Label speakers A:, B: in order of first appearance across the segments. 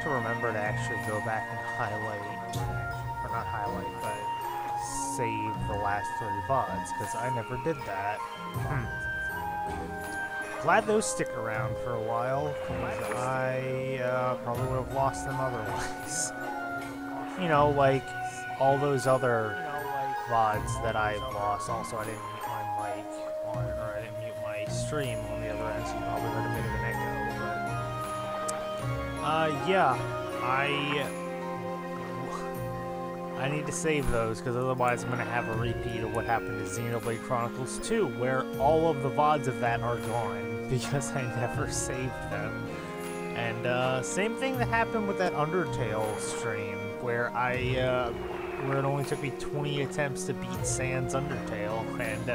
A: to remember to actually go back and highlight, or not highlight, but save the last 3 VODs, because I never did that. Glad those stick around for a while, because I probably would have lost them otherwise. You know, like all those other VODs that I've lost. Also, I didn't mute my mic on, or I didn't mute my stream on the other end, so you probably heard a bit of an echo. But yeah, I need to save those, because otherwise I'm going to have a repeat of what happened to Xenoblade Chronicles 2, where all of the VODs of that are gone, because I never saved them. And same thing that happened with that Undertale stream, where where it only took me 20 attempts to beat Sans Undertale, and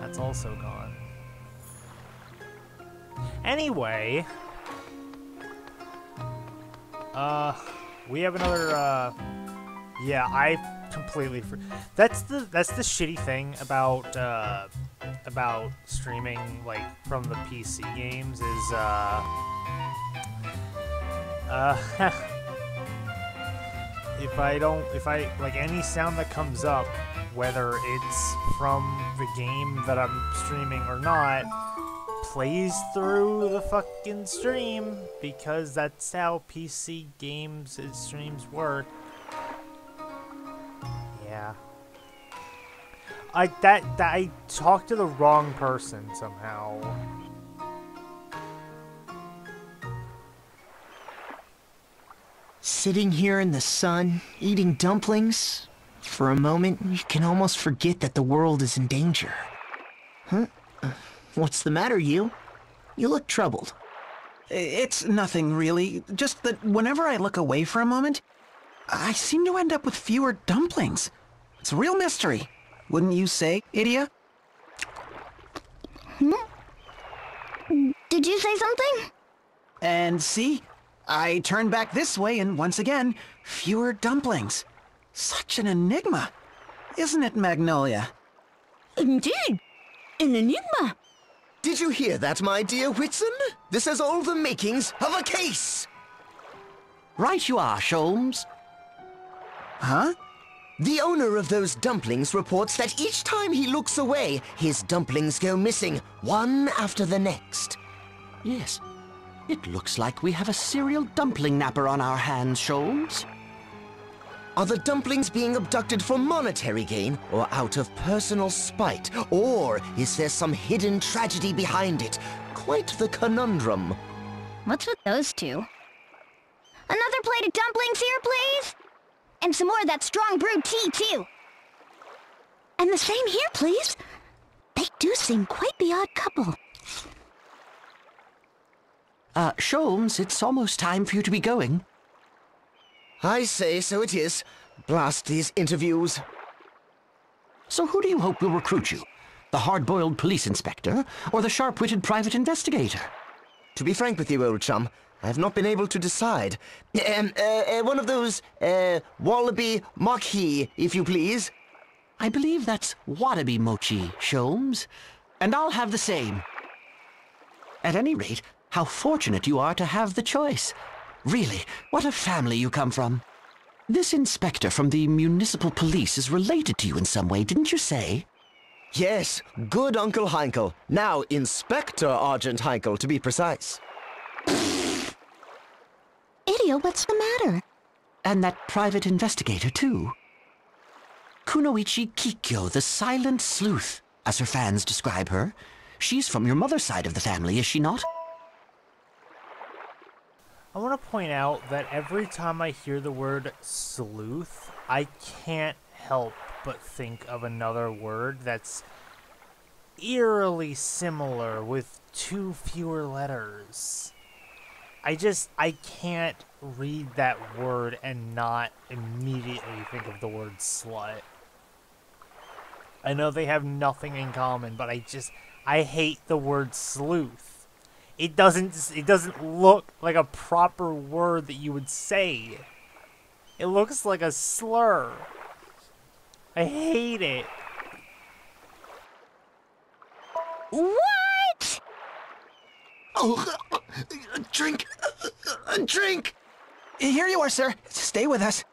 A: that's also gone. Anyway, we have another, yeah, I completely that's the shitty thing about streaming, like, from the PC games is, if I, like, any sound that comes up, whether it's from the game that I'm streaming or not, plays through the fucking stream, because that's how PC games and streams work. Yeah. I talked to the wrong person somehow.
B: Sitting here in the sun, eating dumplings, for a moment you can almost forget that the world is in danger. Huh? What's the matter, you? You look troubled.
C: It's nothing, really. Just that whenever I look away for a moment, I seem to end up with fewer dumplings. It's a real mystery. Wouldn't you say, Idia?
D: Did you say something?
C: And see? I turned back this way and once again, fewer dumplings. Such an enigma. Isn't it, Magnolia?
D: Indeed. An enigma.
E: Did you hear that, my dear Whitson? This has all the makings of a case!
F: Right you are, Sholmes.
C: Huh?
E: The owner of those dumplings reports that each time he looks away, his dumplings go missing, one after the next.
F: Yes. It looks like we have a serial dumpling napper on our hands, Sholmes.
E: Are the dumplings being abducted for monetary gain, or out of personal spite? Or is there some hidden tragedy behind it? Quite the conundrum.
D: What's with those two? Another plate of dumplings here, please? And some more of that strong brewed tea, too. And the same here, please. They do seem quite the odd couple.
F: Sholmes, it's almost time for you to be going.
E: I say so it is. Blast these interviews.
F: So who do you hope will recruit you? The hard-boiled police inspector, or the sharp-witted private investigator?
E: To be frank with you, old chum, I have not been able to decide. One of those, wallaby mochi, if you please.
F: I believe that's Wadabi Mochi, Sholmes. And I'll have the same. At any rate, how fortunate you are to have the choice. Really, what a family you come from. This inspector from the municipal police is related to you in some way, didn't you say?
E: Yes, good Uncle Heinkel. Now Inspector Argent Heinkel, to be precise.
D: Idia, what's the matter?
F: And that private investigator, too. Kunoichi Kikyo, the Silent Sleuth, as her fans describe her. She's from your mother's side of the family, is she not?
A: I want to point out that every time I hear the word sleuth, I can't help but think of another word that's eerily similar with 2 fewer letters. I can't read that word and not immediately think of the word slut. I know they have nothing in common, but I hate the word sleuth. It doesn't look like a proper word that you would say. It looks like a slur. I hate it.
D: What?
E: Oh, a drink. A drink.
C: Here you are, sir. Stay with us.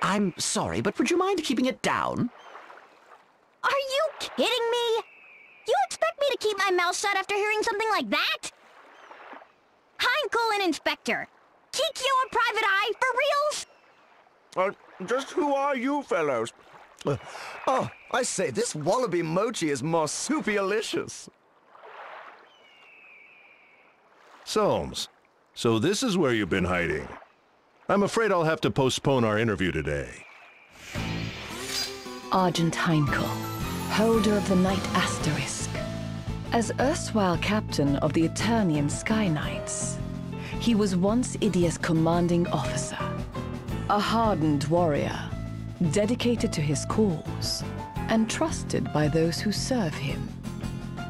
F: I'm sorry, but would you mind keeping it down?
D: Are you kidding me? You expect me to keep my mouth shut after hearing something like that? Heinkel and Inspector. Kikyo and Private Eye, for reals?
E: Just who are you fellows? Oh, I say, this wallaby mochi is marsupialicious.
G: Soames, so this is where you've been hiding. I'm afraid I'll have to postpone our interview today.
H: Argent Heinkel, holder of the Knight Asterisk. As erstwhile captain of the Eternian Sky Knights, he was once Idia's commanding officer. A hardened warrior, dedicated to his cause, and trusted by those who serve him.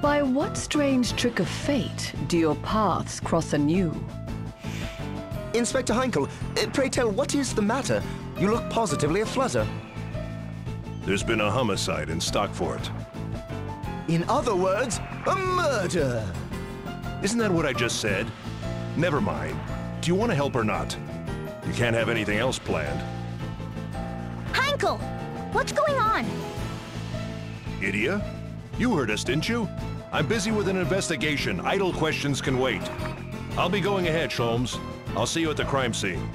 H: By what strange trick of fate do your paths cross anew?
E: Inspector Heinkel, pray tell, what is the matter? You look positively aflutter.
G: There's been a homicide in Stockfort.
E: In other words, a murder!
G: Isn't that what I just said? Never mind. Do you want to help or not? You can't have anything else planned.
D: Heinkel, what's going on?
G: Idia? You heard us, didn't you? I'm busy with an investigation. Idle questions can wait. I'll be going ahead, Sholmes. I'll see you at the crime scene.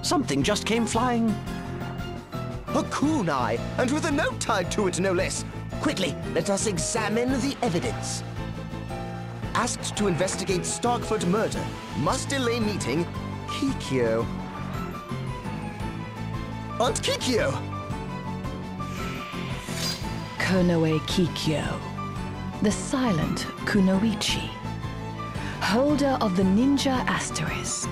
F: Something just came flying.
E: A kunai, and with a note tied to it, no less. Quickly, let us examine the evidence. Asked to investigate Starkford murder. Must delay meeting. Kikyo. Aunt Kikyo!
H: Konoe Kikyo, the silent Kunoichi, holder of the Ninja Asterisk.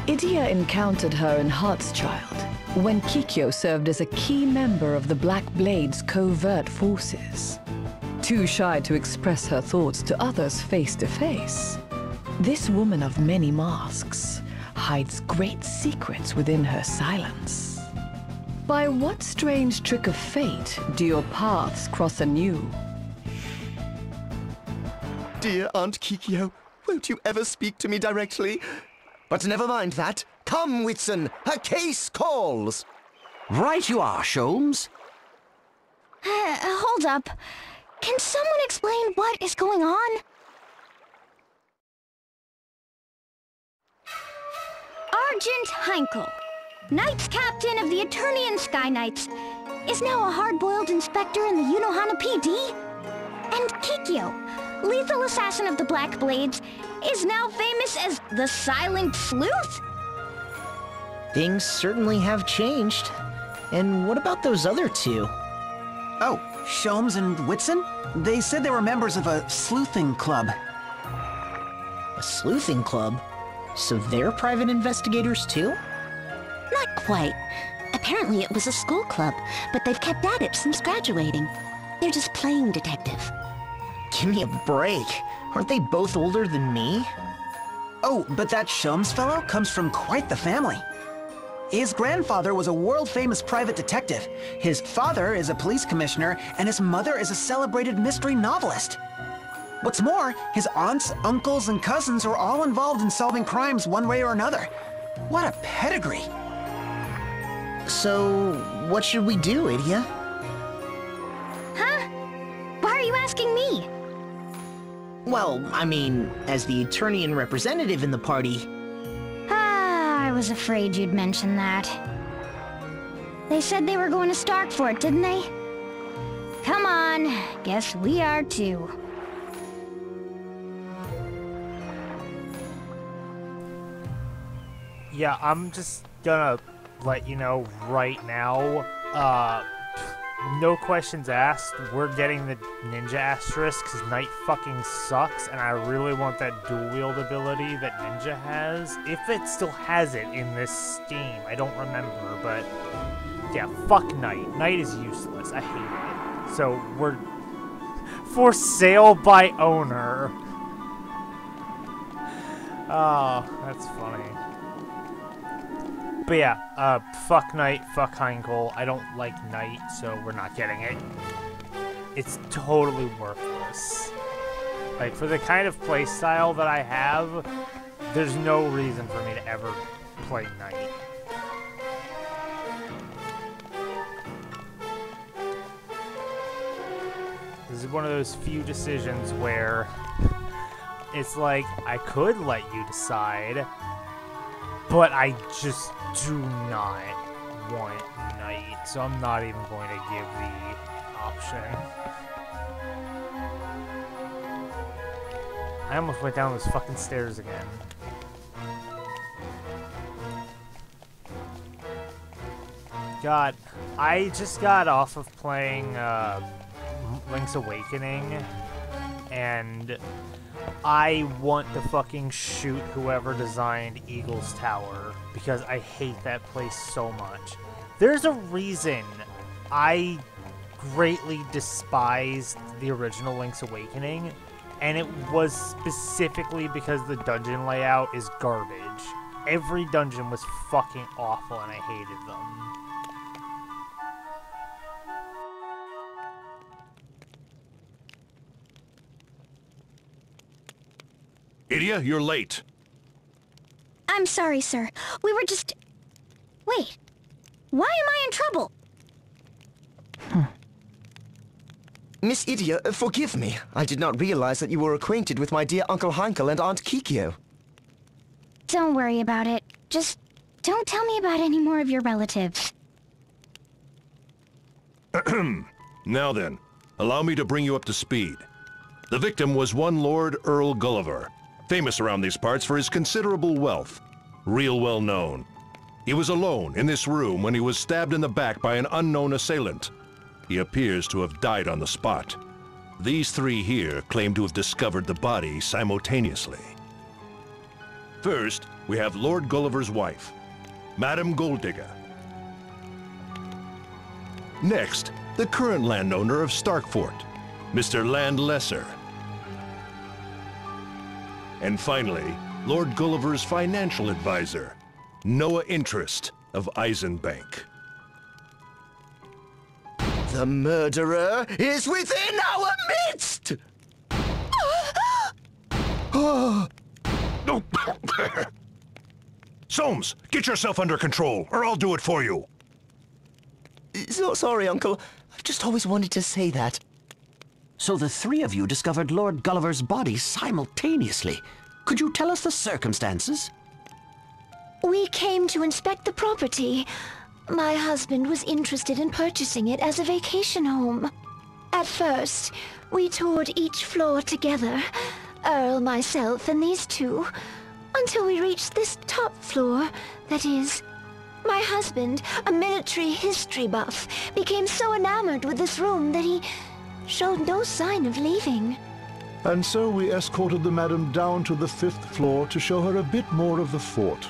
H: Idia encountered her in Heartschild when Kikyo served as a key member of the Black Blade's covert forces. Too shy to express her thoughts to others face to face, this woman of many masks hides great secrets within her silence. By what strange trick of fate do your paths cross anew?
E: Dear Aunt Kikyo, won't you ever speak to me directly? But never mind that. Come, Whitson, a case calls.
F: Right you are, Sholmes.
D: Hold up. Can someone explain what is going on? Argent Heinkel, Knights Captain of the Eternian Sky Knights, is now a hard-boiled inspector in the Unohana PD. And Kikyo, lethal assassin of the Black Blades, is now famous as the Silent Sleuth?
B: Things certainly have changed. And what about those other two?
C: Oh, Sholmes and Whitson? They said they were members of a sleuthing club.
B: A sleuthing club? So they're private investigators too?
I: Not quite. Apparently it was a school club, but they've kept at it since graduating. They're just playing detective.
B: Give me a break. Aren't they both older than me?
C: Oh, but that Sholmes fellow comes from quite the family. His grandfather was a world-famous private detective. His father is a police commissioner, and his mother is a celebrated mystery novelist. What's more, his aunts, uncles, and cousins are all involved in solving crimes one way or another. What a pedigree.
B: So, what should we do, Idia?
D: Huh? Why are you asking me?
B: Well, I mean, as the Eternian representative in the party.
D: I was afraid you'd mention that. They said they were going to Starkfort, didn't they? Come on, guess we are too.
A: Yeah, I'm just gonna let you know right now, no questions asked, we're getting the Ninja Asterisk because Knight fucking sucks, and I really want that dual-wield ability that Ninja has. If it still has it in this game, I don't remember, but yeah, fuck Knight. Knight is useless. I hate it. So we're for sale by owner. Oh, that's funny. But yeah, fuck Knight, fuck Heinkel. I don't like Knight, so we're not getting it. It's totally worthless. Like, for the kind of playstyle that I have, there's no reason for me to ever play Knight. This is one of those few decisions where it's like, I could let you decide, but I just do not want Knight, so I'm not even going to give the option. I almost went down those fucking stairs again. God, I just got off of playing Link's Awakening, and I want to fucking shoot whoever designed Eagle's Tower, because I hate that place so much. There's a reason I greatly despised the original Link's Awakening, and it was specifically because the dungeon layout is garbage. Every dungeon was fucking awful, and I hated them.
G: Idia, you're late.
D: I'm sorry, sir. We were just... Wait. Why am I in trouble?
E: Miss Idia, forgive me. I did not realize that you were acquainted with my dear Uncle Heinkel and Aunt Kikyo.
D: Don't worry about it. Just don't tell me about any more of your relatives.
G: Now then, allow me to bring you up to speed. The victim was one Lord Earl Gulliver, famous around these parts for his considerable wealth. Real well known. He was alone in this room when he was stabbed in the back by an unknown assailant. He appears to have died on the spot. These three here claim to have discovered the body simultaneously. First, we have Lord Gulliver's wife, Madame Golddigger. Next, the current landowner of Starkfort, Mr. Landlesser. And finally, Lord Gulliver's financial advisor, Noah Interest of Eisenbank.
E: The murderer is within our midst!
G: Soames, get yourself under control, or I'll do it for you.
E: So sorry, Uncle. I've just always wanted to say that.
F: So the three of you discovered Lord Gulliver's body simultaneously. Could you tell us the circumstances?
J: We came to inspect the property. My husband was interested in purchasing it as a vacation home. At first, we toured each floor together, Earl, myself, and these two, until we reached this top floor, that is. My husband, a military history buff, became so enamored with this room that he showed no sign of leaving.
K: And so we escorted the madam down to the 5th floor to show her a bit more of the fort.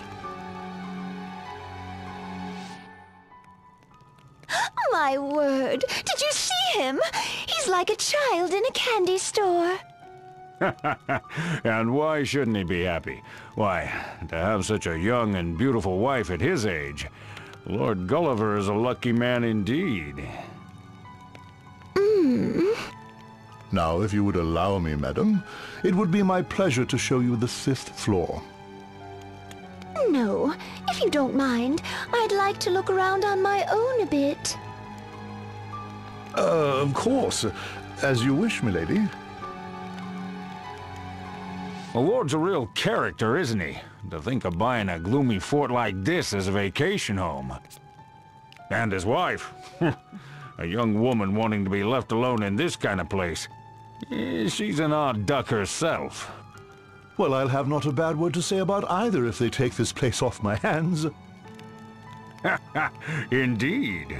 J: My word, did you see him? He's like a child in a candy store.
L: And why shouldn't he be happy? Why, to have such a young and beautiful wife at his age. Lord Gulliver is a lucky man indeed.
K: Now, if you would allow me, madam, it would be my pleasure to show you the 5th floor.
J: No, if you don't mind, I'd like to look around on my own a bit.
K: Of course. As you wish, milady.
L: The Lord's a real character, isn't he? To think of buying a gloomy fort like this as a vacation home. And his wife. A young woman wanting to be left alone in this kind of place. She's an odd duck herself.
K: Well, I'll have not a bad word to say about either if they take this place off my hands.
L: Indeed.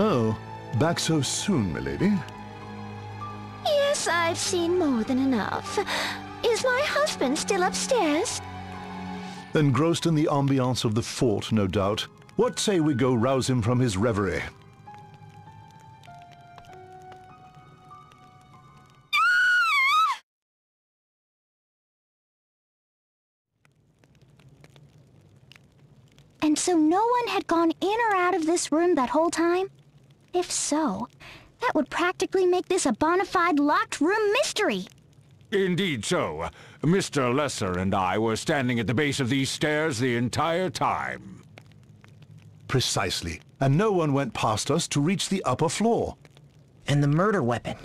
K: Oh, back so soon, milady?
J: Yes, I've seen more than enough. Is my husband still upstairs?
K: Engrossed in the ambiance of the fort, no doubt. What say we go rouse him from his reverie?
D: And so no one had gone in or out of this room that whole time? If so, that would practically make this a bona fide locked room mystery.
L: Indeed so. Mr. Lesser and I were standing at the base of these stairs the entire time.
K: Precisely. And no one went past us to reach the upper floor.
B: And the murder weapon.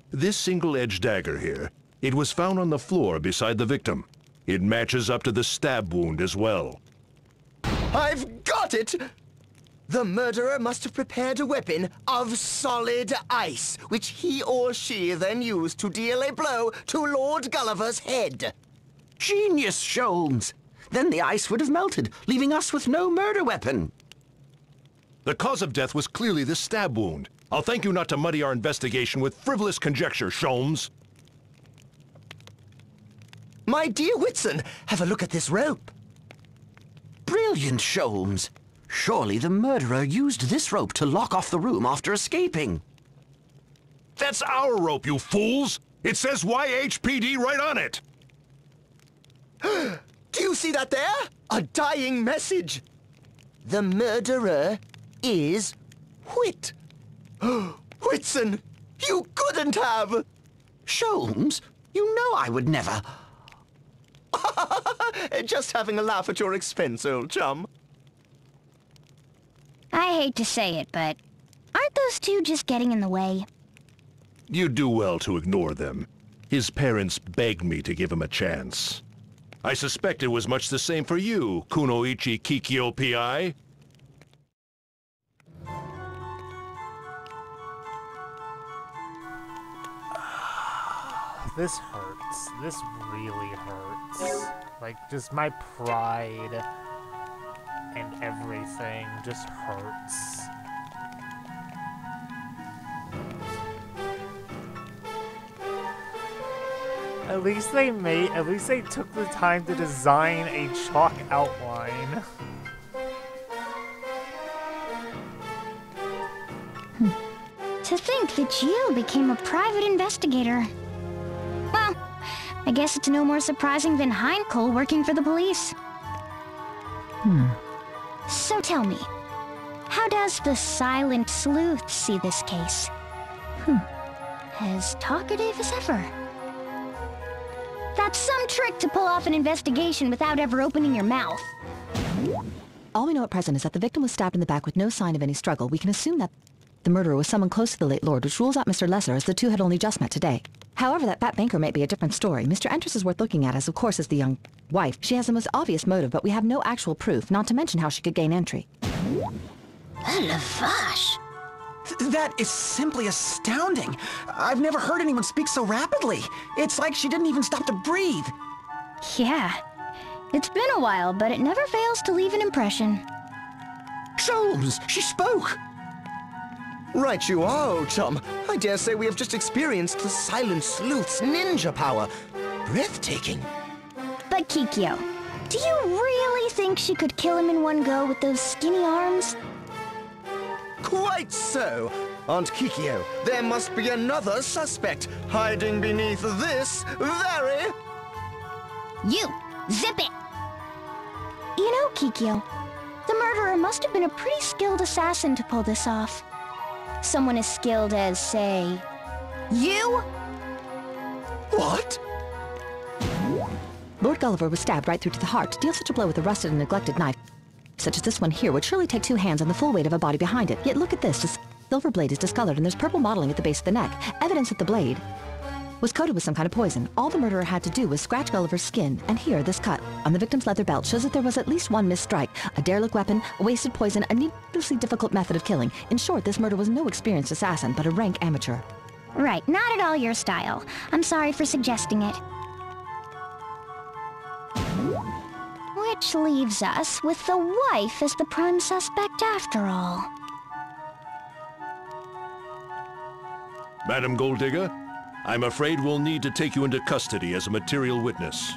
G: This single-edged dagger here, it was found on the floor beside the victim. It matches up to the stab wound as well.
E: I've got it! The murderer must have prepared a weapon of solid ice, which he or she then used to deal a blow to Lord Gulliver's head.
F: Genius, Sholmes! Then the ice would have melted, leaving us with no murder weapon.
G: The cause of death was clearly the stab wound. I'll thank you not to muddy our investigation with frivolous conjecture, Sholmes.
E: My dear Whitson, have a look at this rope.
F: Brilliant, Sholmes. Surely the murderer used this rope to lock off the room after escaping.
G: That's our rope, you fools! It says YHPD right on it!
E: Do you see that there? A dying message. The murderer is Whit. Whitson, you couldn't have!
F: Sholmes, you know I would never...
E: Just having a laugh at your expense, old chum.
D: I hate to say it, but aren't those two just getting in the way?
G: You do well to ignore them. His parents begged me to give him a chance. I suspect it was much the same for you, Kunoichi Kikyo Pi.
A: This hurts. This really hurts. Like, just my pride and everything just hurts. At least they took the time to design a chalk outline.
D: To think that you became a private investigator. Well, I guess it's no more surprising than Heinkel working for the police. So tell me, how does the Silent Sleuth see this case? As talkative as ever. That's some trick to pull off an investigation without ever opening your mouth.
M: All we know at present is that the victim was stabbed in the back with no sign of any struggle. We can assume that the murderer was someone close to the late lord, which rules out Mr. Lesser, as the two had only just met today. However, that fat banker might be a different story. Mr. Enters is worth looking at, as of course is the young wife. She has the most obvious motive, but we have no actual proof, not to mention how she could gain entry.
I: La vache!
C: That is simply astounding. I've never heard anyone speak so rapidly. It's like she didn't even stop to breathe.
D: Yeah. It's been a while, but it never fails to leave an impression.
F: Sholmes, she spoke!
E: Right you are, old chum. I dare say we have just experienced the Silent Sleuth's ninja power. Breathtaking.
D: But Kikyo, do you really think she could kill him in one go with those skinny arms?
E: Quite so. Aunt Kikyo, there must be another suspect hiding beneath this very...
D: You! Zip it! You know, Kikyo, the murderer must have been a pretty skilled assassin to pull this off. Someone as skilled as, say, you?
E: What?
M: Lord Gulliver was stabbed right through to the heart. To deal such a blow with a rusted and neglected knife, such as this one here, would surely take two hands and the full weight of a body behind it. Yet look at this. The silver blade is discolored and there's purple mottling at the base of the neck. Evidence that the blade was coated with some kind of poison. All the murderer had to do was scratch Gulliver's skin, and here, this cut on the victim's leather belt shows that there was at least one missed strike, a derelict weapon, a wasted poison, a needlessly difficult method of killing. In short, this murder was no experienced assassin, but a rank amateur.
D: Right, not at all your style. I'm sorry for suggesting it. Which leaves us with the wife as the prime suspect after all.
G: Madam Golddigger, I'm afraid we'll need to take you into custody as a material witness.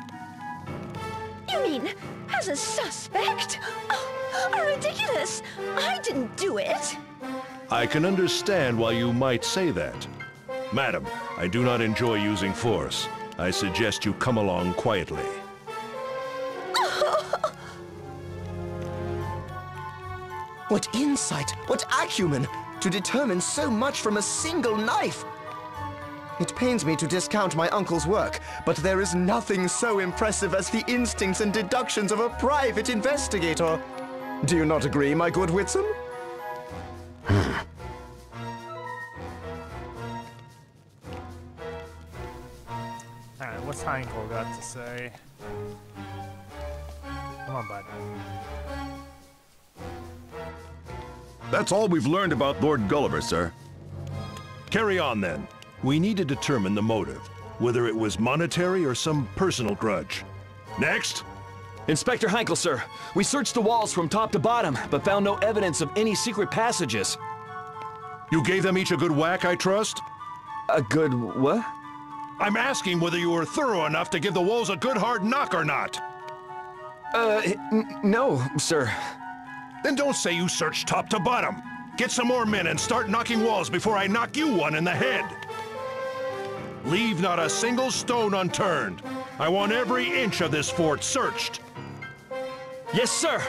J: You mean, as a suspect? Oh, ridiculous! I didn't do it!
G: I can understand why you might say that. Madam, I do not enjoy using force. I suggest you come along quietly.
E: What insight, what acumen, to determine so much from a single knife! It pains me to discount my uncle's work, but there is nothing so impressive as the instincts and deductions of a private investigator. Do you not agree, my good Whitson?
A: Alright, what's Heinkel got to say? Come on, bud.
N: That's all we've learned about Lord Gulliver, sir.
G: Carry on, then. We need to determine the motive, whether it was monetary or some personal grudge. Next!
O: Inspector Heinkel, sir. We searched the walls from top to bottom, but found no evidence of any secret passages.
G: You gave them each a good whack, I trust?
O: A good what?
G: I'm asking whether you were thorough enough to give the walls a good hard knock or not.
O: No, sir.
G: Then don't say you searched top to bottom. Get some more men and start knocking walls before I knock you one in the head. Leave not a single stone unturned. I want every inch of this fort searched.
O: Yes, sir.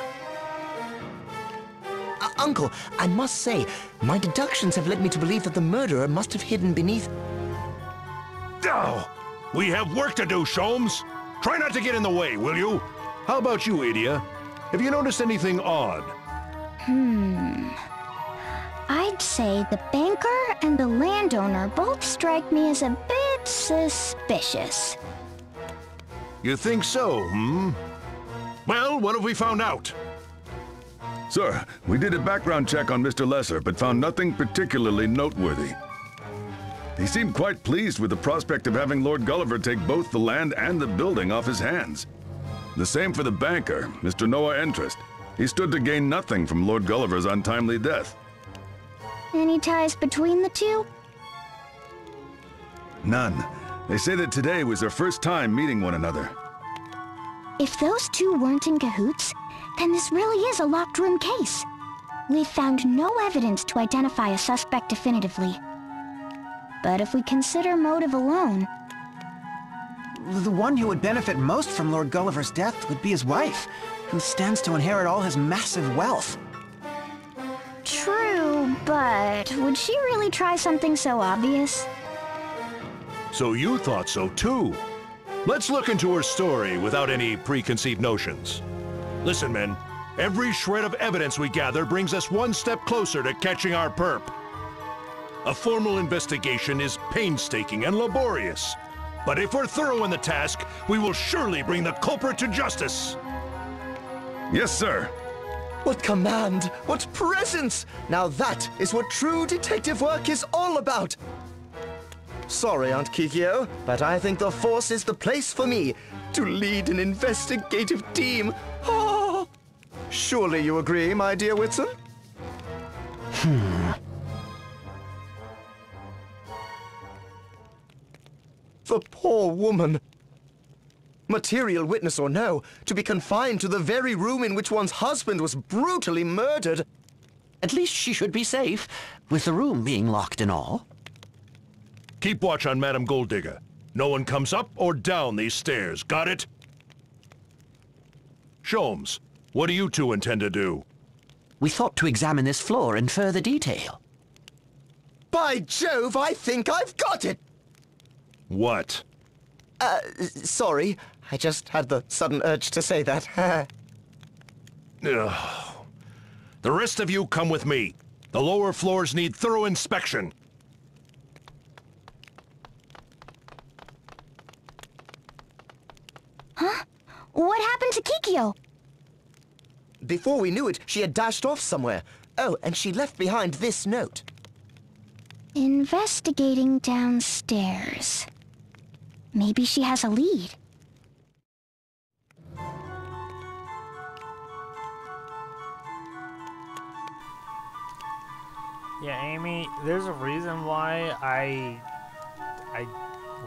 E: Uncle, I must say, my deductions have led me to believe that the murderer must have hidden beneath...
G: Oh, we have work to do, Sholmes. Try not to get in the way, will you? How about you, Idia? Have you noticed anything odd?
D: I'd say the banker and the landowner both strike me as a bit suspicious.
G: You think so, hmm? Well, what have we found out?
N: Sir, we did a background check on Mr. Lesser, but found nothing particularly noteworthy. He seemed quite pleased with the prospect of having Lord Gulliver take both the land and the building off his hands. The same for the banker, Mr. Noah Entrust. He stood to gain nothing from Lord Gulliver's untimely death.
D: Any ties between the two?
N: None. They say that today was their first time meeting one another.
D: If those two weren't in cahoots, then this really is a locked room case. We've found no evidence to identify a suspect definitively. But if we consider motive alone...
C: The one who would benefit most from Lord Gulliver's death would be his wife, who stands to inherit all his massive wealth.
D: True, but would she really try something so obvious?
G: So you thought so too. Let's look into her story without any preconceived notions. Listen, men, every shred of evidence we gather brings us one step closer to catching our perp. A formal investigation is painstaking and laborious. But if we're thorough in the task, we will surely bring the culprit to justice.
N: Yes, sir.
E: What command! What presence! Now that is what true detective work is all about! Sorry, Aunt Kikyo, but I think the Force is the place for me to lead an investigative team. Oh! Surely you agree, my dear Whitson? The poor woman. Material witness or no, to be confined to the very room in which one's husband was brutally murdered.
F: At least she should be safe, with the room being locked and all.
G: Keep watch on Madame Golddigger. No one comes up or down these stairs, got it? Sholmes, what do you two intend to do?
F: We thought to examine this floor in further detail.
E: By Jove, I think I've got it!
G: What?
E: Sorry. I just had the sudden urge to say that.
G: Ugh. The rest of you come with me. The lower floors need thorough inspection.
D: Huh? What happened to Kikyo?
E: Before we knew it, she had dashed off somewhere. Oh, and she left behind this note.
D: Investigating downstairs. Maybe she has a lead.
A: Yeah, Amy, there's a reason why I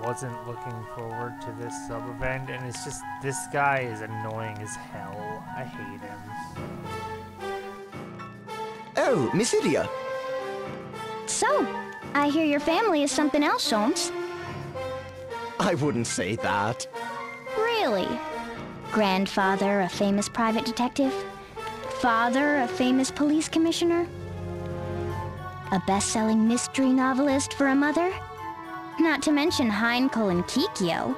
A: wasn't looking forward to this sub-event, and it's just, this guy is annoying as hell. I hate him.
E: Oh, Miss Idia.
D: So, I hear your family is something else, Sholmes.
E: I wouldn't say that.
D: Really? Grandfather, a famous private detective? father a famous police commissioner? A best-selling mystery novelist for a mother? Not to mention Heinkel and Kikyo.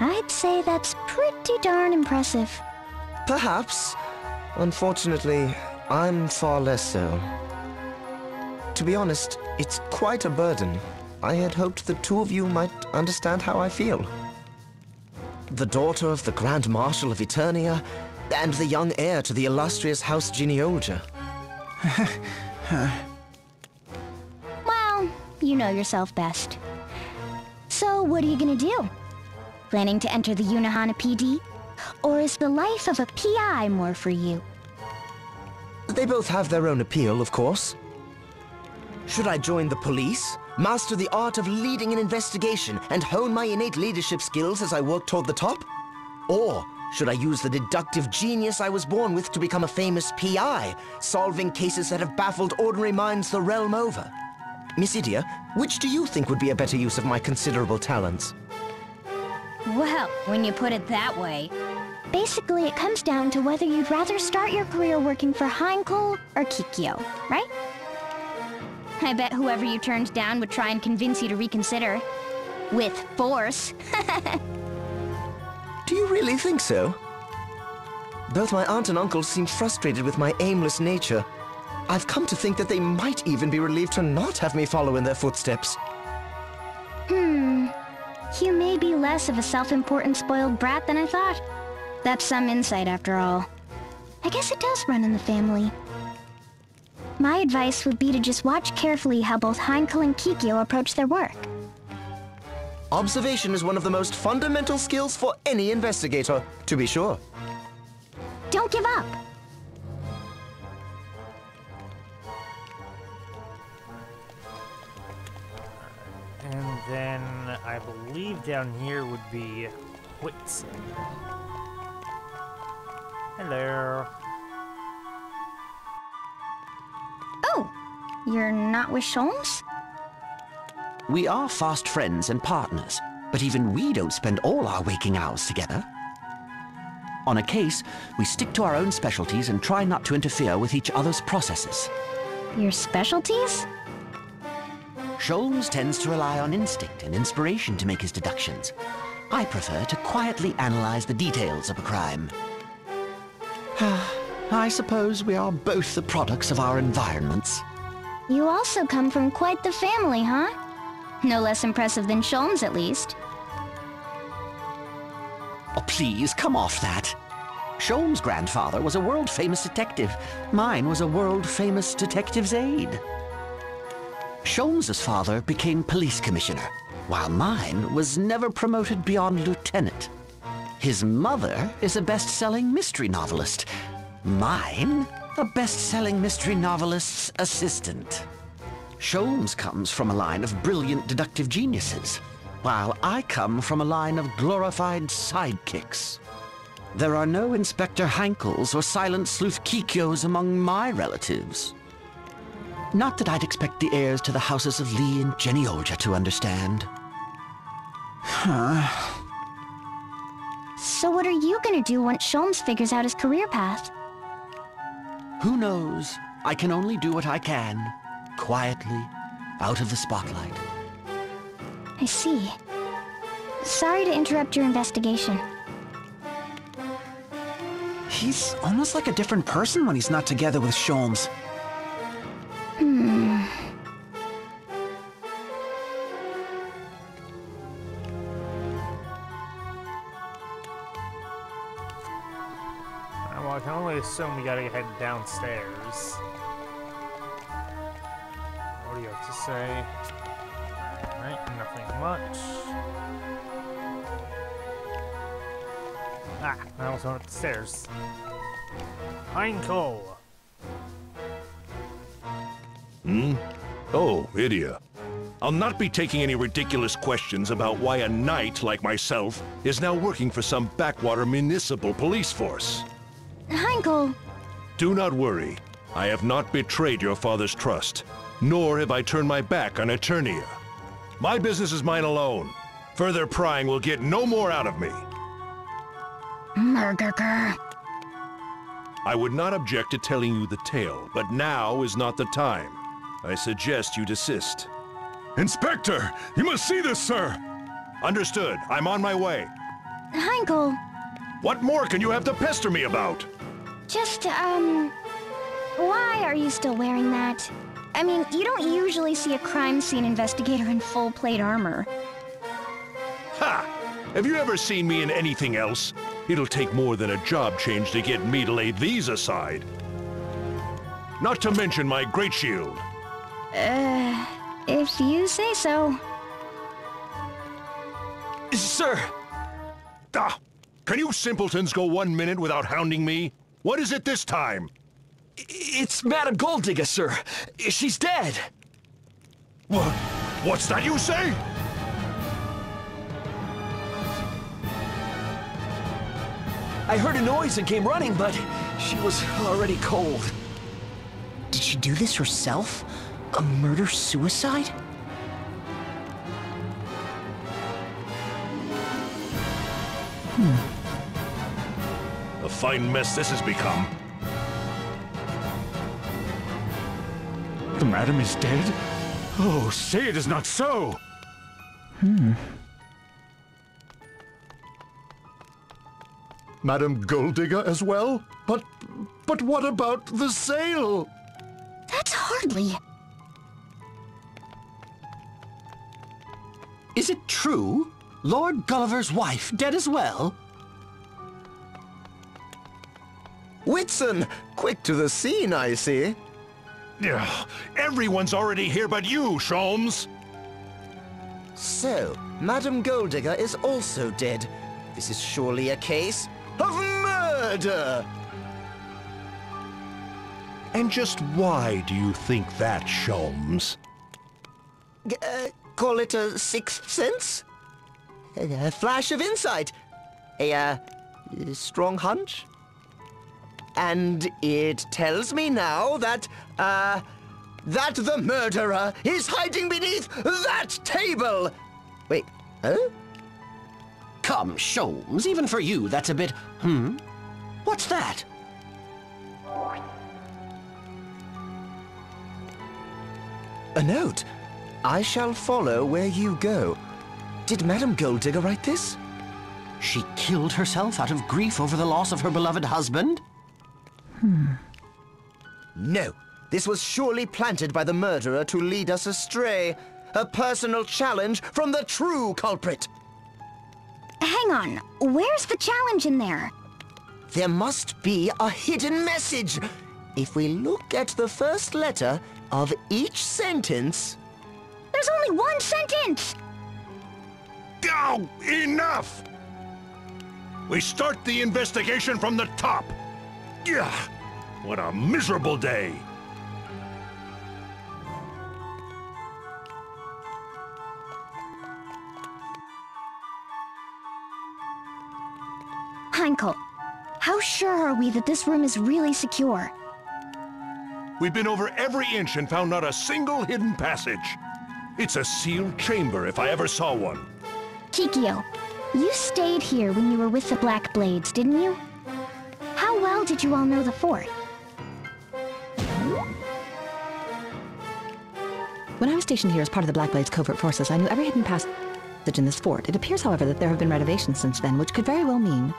D: I'd say that's pretty darn impressive.
E: Perhaps. Unfortunately, I'm far less so. To be honest, it's quite a burden. I had hoped the two of you might understand how I feel. The daughter of the Grand Marshal of Eternia, and the young heir to the illustrious House Genealogia.
D: Well, you know yourself best. So what are you gonna do? Planning to enter the Unohana PD? Or is the life of a PI more for you?
E: They both have their own appeal, of course. Should I join the police, master the art of leading an investigation, and hone my innate leadership skills as I work toward the top? Or should I use the deductive genius I was born with to become a famous PI, solving cases that have baffled ordinary minds the realm over? Miss Idia, which do you think would be a better use of my considerable talents?
D: Well, when you put it that way, basically it comes down to whether you'd rather start your career working for Heinkel or Kikyo, right? I bet whoever you turned down would try and convince you to reconsider. With force.
E: Do you really think so? Both my aunt and uncle seem frustrated with my aimless nature. I've come to think that they might even be relieved to not have me follow in their footsteps.
D: You may be less of a self-important spoiled brat than I thought. That's some insight after all. I guess it does run in the family. My advice would be to just watch carefully how both Heinkel and Kikyo approach their work.
E: Observation is one of the most fundamental skills for any investigator, to be sure.
D: Don't give up.
A: And then I believe down here would be Whitson. Hello.
D: Oh, you're not with Sholmes?
F: We are fast friends and partners, but even we don't spend all our waking hours together. On a case, we stick to our own specialties and try not to interfere with each other's processes.
D: Your specialties?
F: Sholmes tends to rely on instinct and inspiration to make his deductions. I prefer to quietly analyze the details of a crime. I suppose we are both the products of our environments.
D: You also come from quite the family, huh? No less impressive than Sholmes, at least.
F: Oh, please, come off that. Sholmes' grandfather was a world-famous detective. Mine was a world-famous detective's aide. Sholmes' father became police commissioner, while mine was never promoted beyond lieutenant. His mother is a best-selling mystery novelist. Mine, a best-selling mystery novelist's assistant. Sholmes comes from a line of brilliant deductive geniuses, while I come from a line of glorified sidekicks. There are no Inspector Heinkels or Silent Sleuth Kikyos among my relatives. Not that I'd expect the heirs to the houses of Lee and Genealogia to understand.
D: So what are you gonna do once Sholmes figures out his career path?
F: Who knows? I can only do what I can. Quietly, out of the spotlight.
D: I see. Sorry to interrupt your investigation.
C: He's almost like a different person when he's not together with Sholmes.
A: Well, I can only assume we gotta head downstairs. What do you have to say? Alright, nothing much. Ah, I almost went up the stairs. Heinkel!
G: Oh, Idia. I'll not be taking any ridiculous questions about why a knight like myself is now working for some backwater municipal police force.
D: Heinkel!
G: Do not worry. I have not betrayed your father's trust, nor have I turned my back on Eternia. My business is mine alone. Further prying will get no more out of me.
D: Murderer.
G: I would not object to telling you the tale, but now is not the time. I suggest you desist.
N: Inspector! You must see this, sir!
G: Understood. I'm on my way.
D: Heinkel.
G: What more can you have to pester me about?
D: Just, why are you still wearing that? I mean, you don't usually see a crime scene investigator in full plate armor.
G: Ha! Have you ever seen me in anything else? It'll take more than a job change to get me to lay these aside. Not to mention my great shield.
D: If you say so.
O: Sir!
G: Ah! Can you simpletons go 1 minute without hounding me? What is it this time?
O: It's Madame Golddigger, sir. She's dead.
G: What's that you say?
O: I heard a noise and came running, but she was already cold.
B: Did she do this herself? A murder-suicide?
G: A fine mess this has become.
L: The madam is dead? Oh, say it is not so!
K: Madame Golddigger as well? But what about the sale?
D: That's hardly...
F: Is it true? Lord Gulliver's wife dead as well?
E: Whitson! Quick to the scene, I see.
G: Ugh, everyone's already here but you, Sholmes!
E: So, Madame Golddigger is also dead. This is surely a case of murder!
G: And just why do you think that, Sholmes?
E: Call it a sixth sense? A flash of insight? A strong hunch? And it tells me now that the murderer is hiding beneath that table! Wait, huh?
F: Come, Sholmes, even for you, that's a bit... What's that?
E: A note. I shall follow where you go. Did Madame Golddigger write this?
F: She killed herself out of grief over the loss of her beloved husband?
E: No. This was surely planted by the murderer to lead us astray. A personal challenge from the true culprit.
D: Hang on. Where's the challenge in there?
E: There must be a hidden message. If we look at the first letter of each sentence...
D: There's only one sentence!
G: Oh, enough! We start the investigation from the top. Yeah, what a miserable day.
D: Heinkel, how sure are we that this room is really secure?
G: We've been over every inch and found not a single hidden passage. It's a sealed chamber if I ever saw one.
D: Kikyo, you stayed here when you were with the Black Blades, didn't you? How well did you all know the fort?
M: When I was stationed here as part of the Black Blades' covert forces, I knew every hidden passage in this fort. It appears, however, that there have been renovations since then, which could very well mean...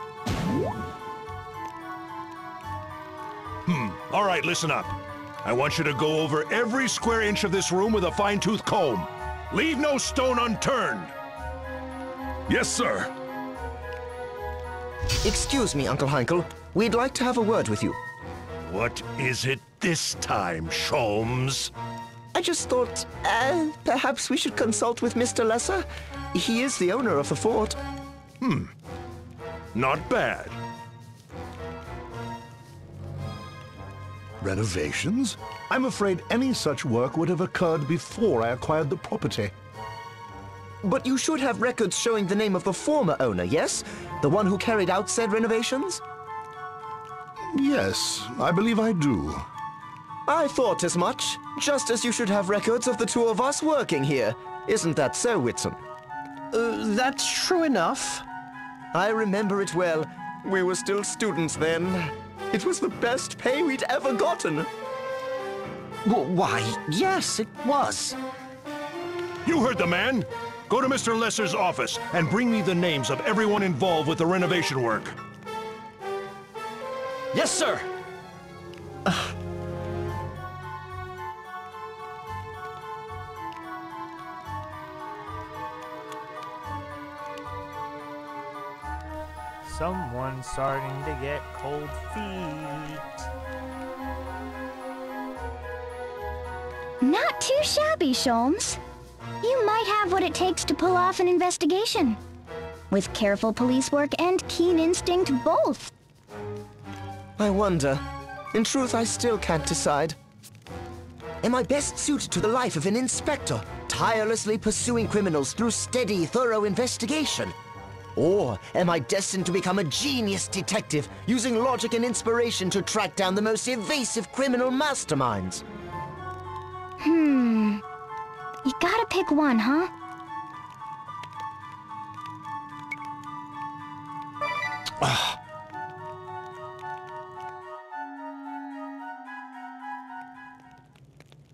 G: All right, listen up. I want you to go over every square inch of this room with a fine-tooth comb. Leave no stone unturned.
N: Yes, sir.
E: Excuse me, Uncle Heinkel. We'd like to have a word with you.
G: What is it this time, Sholmes?
E: I just thought, perhaps we should consult with Mr. Lesser. He is the owner of the fort.
G: Not bad.
K: Renovations? I'm afraid any such work would have occurred before I acquired the property.
E: But you should have records showing the name of the former owner, yes? The one who carried out said renovations?
K: Yes, I believe I do.
E: I thought as much, just as you should have records of the two of us working here. Isn't that so, Whitson?
F: That's true enough.
E: I remember it well. We were still students then. It was the best pay we'd ever gotten.
F: Why, yes, it was.
G: You heard the man. Go to Mr. Lesser's office and bring me the names of everyone involved with the renovation work.
O: Yes, sir!
A: Someone's starting to get cold feet.
D: Not too shabby, Sholmes. You might have what it takes to pull off an investigation. With careful police work and keen instinct, both.
E: I wonder. In truth, I still can't decide. Am I best suited to the life of an inspector, tirelessly pursuing criminals through steady, thorough investigation? Or am I destined to become a genius detective, using logic and inspiration to track down the most evasive criminal masterminds?
D: You gotta pick one, huh?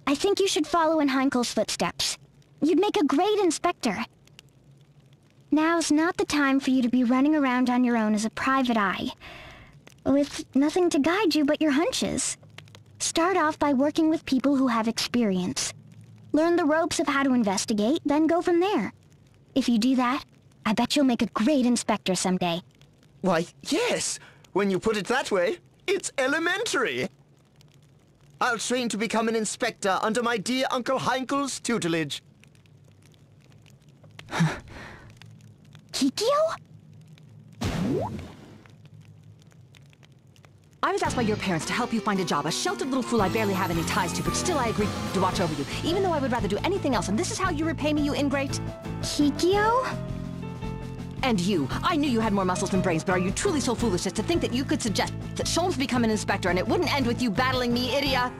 D: I think you should follow in Heinkel's footsteps. You'd make a great inspector. Now's not the time for you to be running around on your own as a private eye, with nothing to guide you but your hunches. Start off by working with people who have experience. Learn the ropes of how to investigate, then go from there. If you do that, I bet you'll make a great inspector someday.
E: Why, yes! When you put it that way, it's elementary! I'll train to become an inspector under my dear Uncle Heinkel's tutelage.
D: Kikyo?
M: I was asked by your parents to help you find a job, a sheltered little fool I barely have any ties to, but still I agreed to watch over you, even though I would rather do anything else, and this is how you repay me, you ingrate?
D: Kikyo?
M: And you. I knew you had more muscles than brains, but are you truly so foolish as to think that you could suggest that Sholmes become an inspector and it wouldn't end with you battling me, idiot?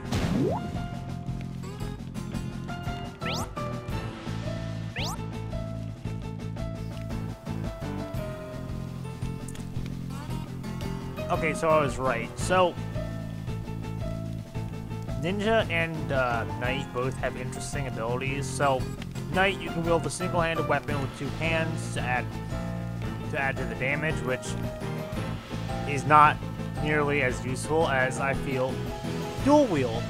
A: Okay, so I was right. So, Ninja and Knight both have interesting abilities. So, Knight, you can wield a single-handed weapon with two hands to add to the damage, which is not nearly as useful as I feel dual wield,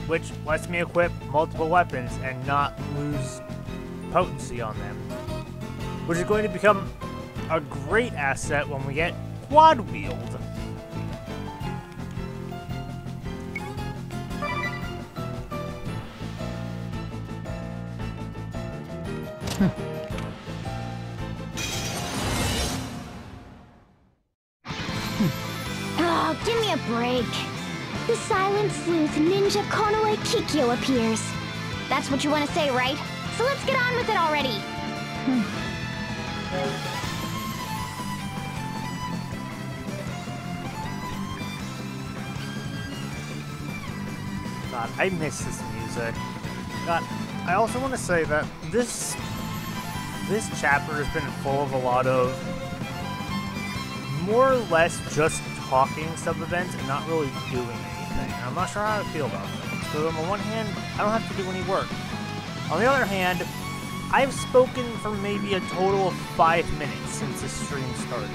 A: which lets me equip multiple weapons and not lose potency on them, which is going to become a great asset when we get quad wield.
D: Oh, give me a break. The silent sleuth ninja Konoe Kikyo appears. That's what you want to say, right? So let's get on with it already.
A: God, I miss this music. God, I also want to say that this chapter has been full of a lot of more or less just talking sub-events and not really doing anything. And I'm not sure how I feel about this. So on the one hand, I don't have to do any work. On the other hand, I've spoken for maybe a total of 5 minutes since the stream started.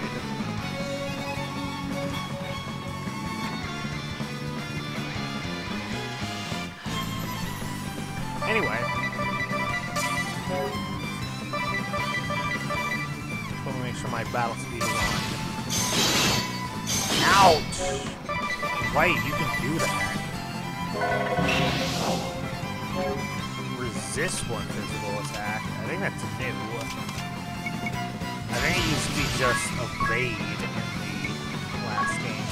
A: Anyway. Let me make sure my battle speed is on. Ouch! Wait, you can do that. Resist one physical attack. I think that's new. I think it used to be just evade in the last game.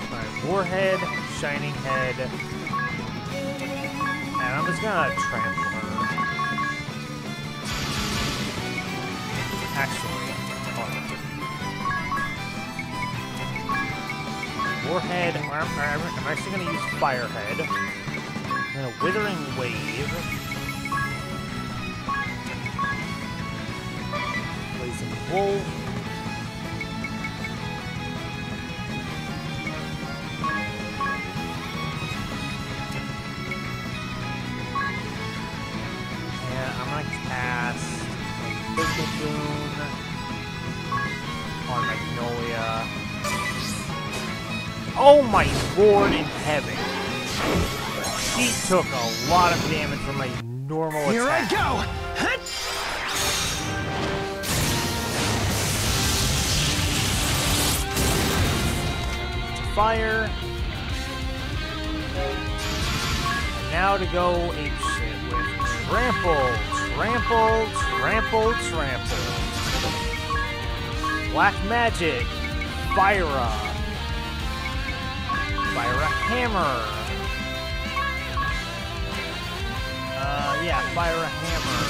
A: Alright, Warhead, Shining Head. And I'm just gonna trample her. Actually, hold on. Warhead, I'm actually gonna use Firehead. And a Withering Wave. Blazing Wolf. Oh my lord in heaven. She took a lot of damage from a normal attack.
C: Here I go! Hut!
A: Fire. And now to go apeshit with trample, trample, trample, trample. Black magic, Fyra, Fyra hammer. Yeah, Fyra hammer.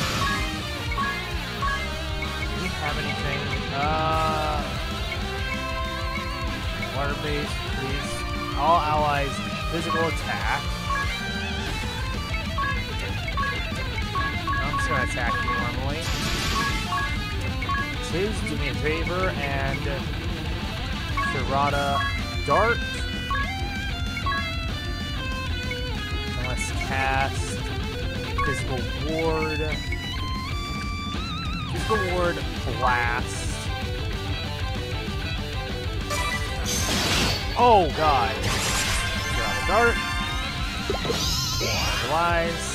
A: Do we have anything? Water base, please. All allies, physical attack. I'm just gonna attack you normally. Tiz, do me a favor, and Sharada Dart. And let's cast Physical Ward. Physical Ward Blast. Oh god. Sharada Dart. Otherwise.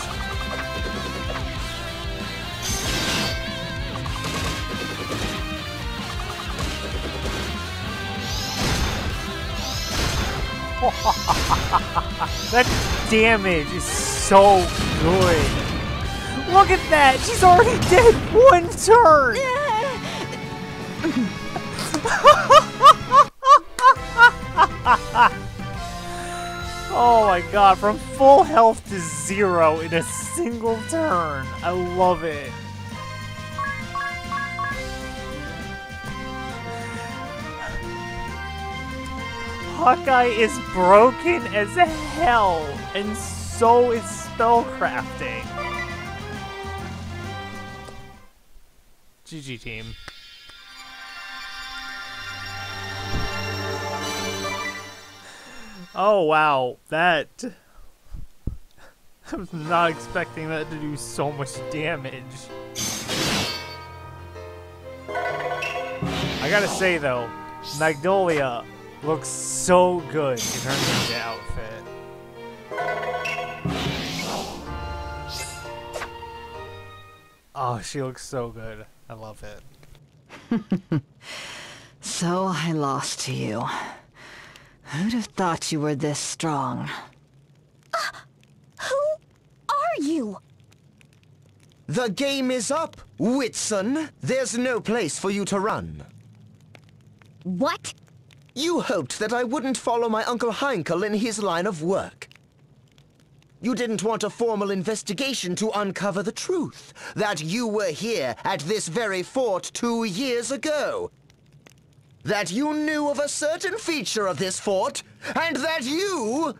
A: That damage is so good. Look at that! She's already dead one turn! Oh my god, from full health to 0 in a single turn. I love it. Hawkeye is broken as hell, and so is spellcrafting. GG team. Oh wow, that... I was not expecting that to do so much damage. I gotta say though, Magnolia looks so good in her ninja outfit. Oh, she looks so good. I love it.
M: So I lost to you. Who'd have thought you were this strong?
D: Who are you?
E: The game is up, Whitson. There's no place for you to run.
D: What?
E: You hoped that I wouldn't follow my Uncle Heinkel in his line of work. You didn't want a formal investigation to uncover the truth, that you were here at this very fort 2 years ago. That you knew of a certain feature of this fort, and that you...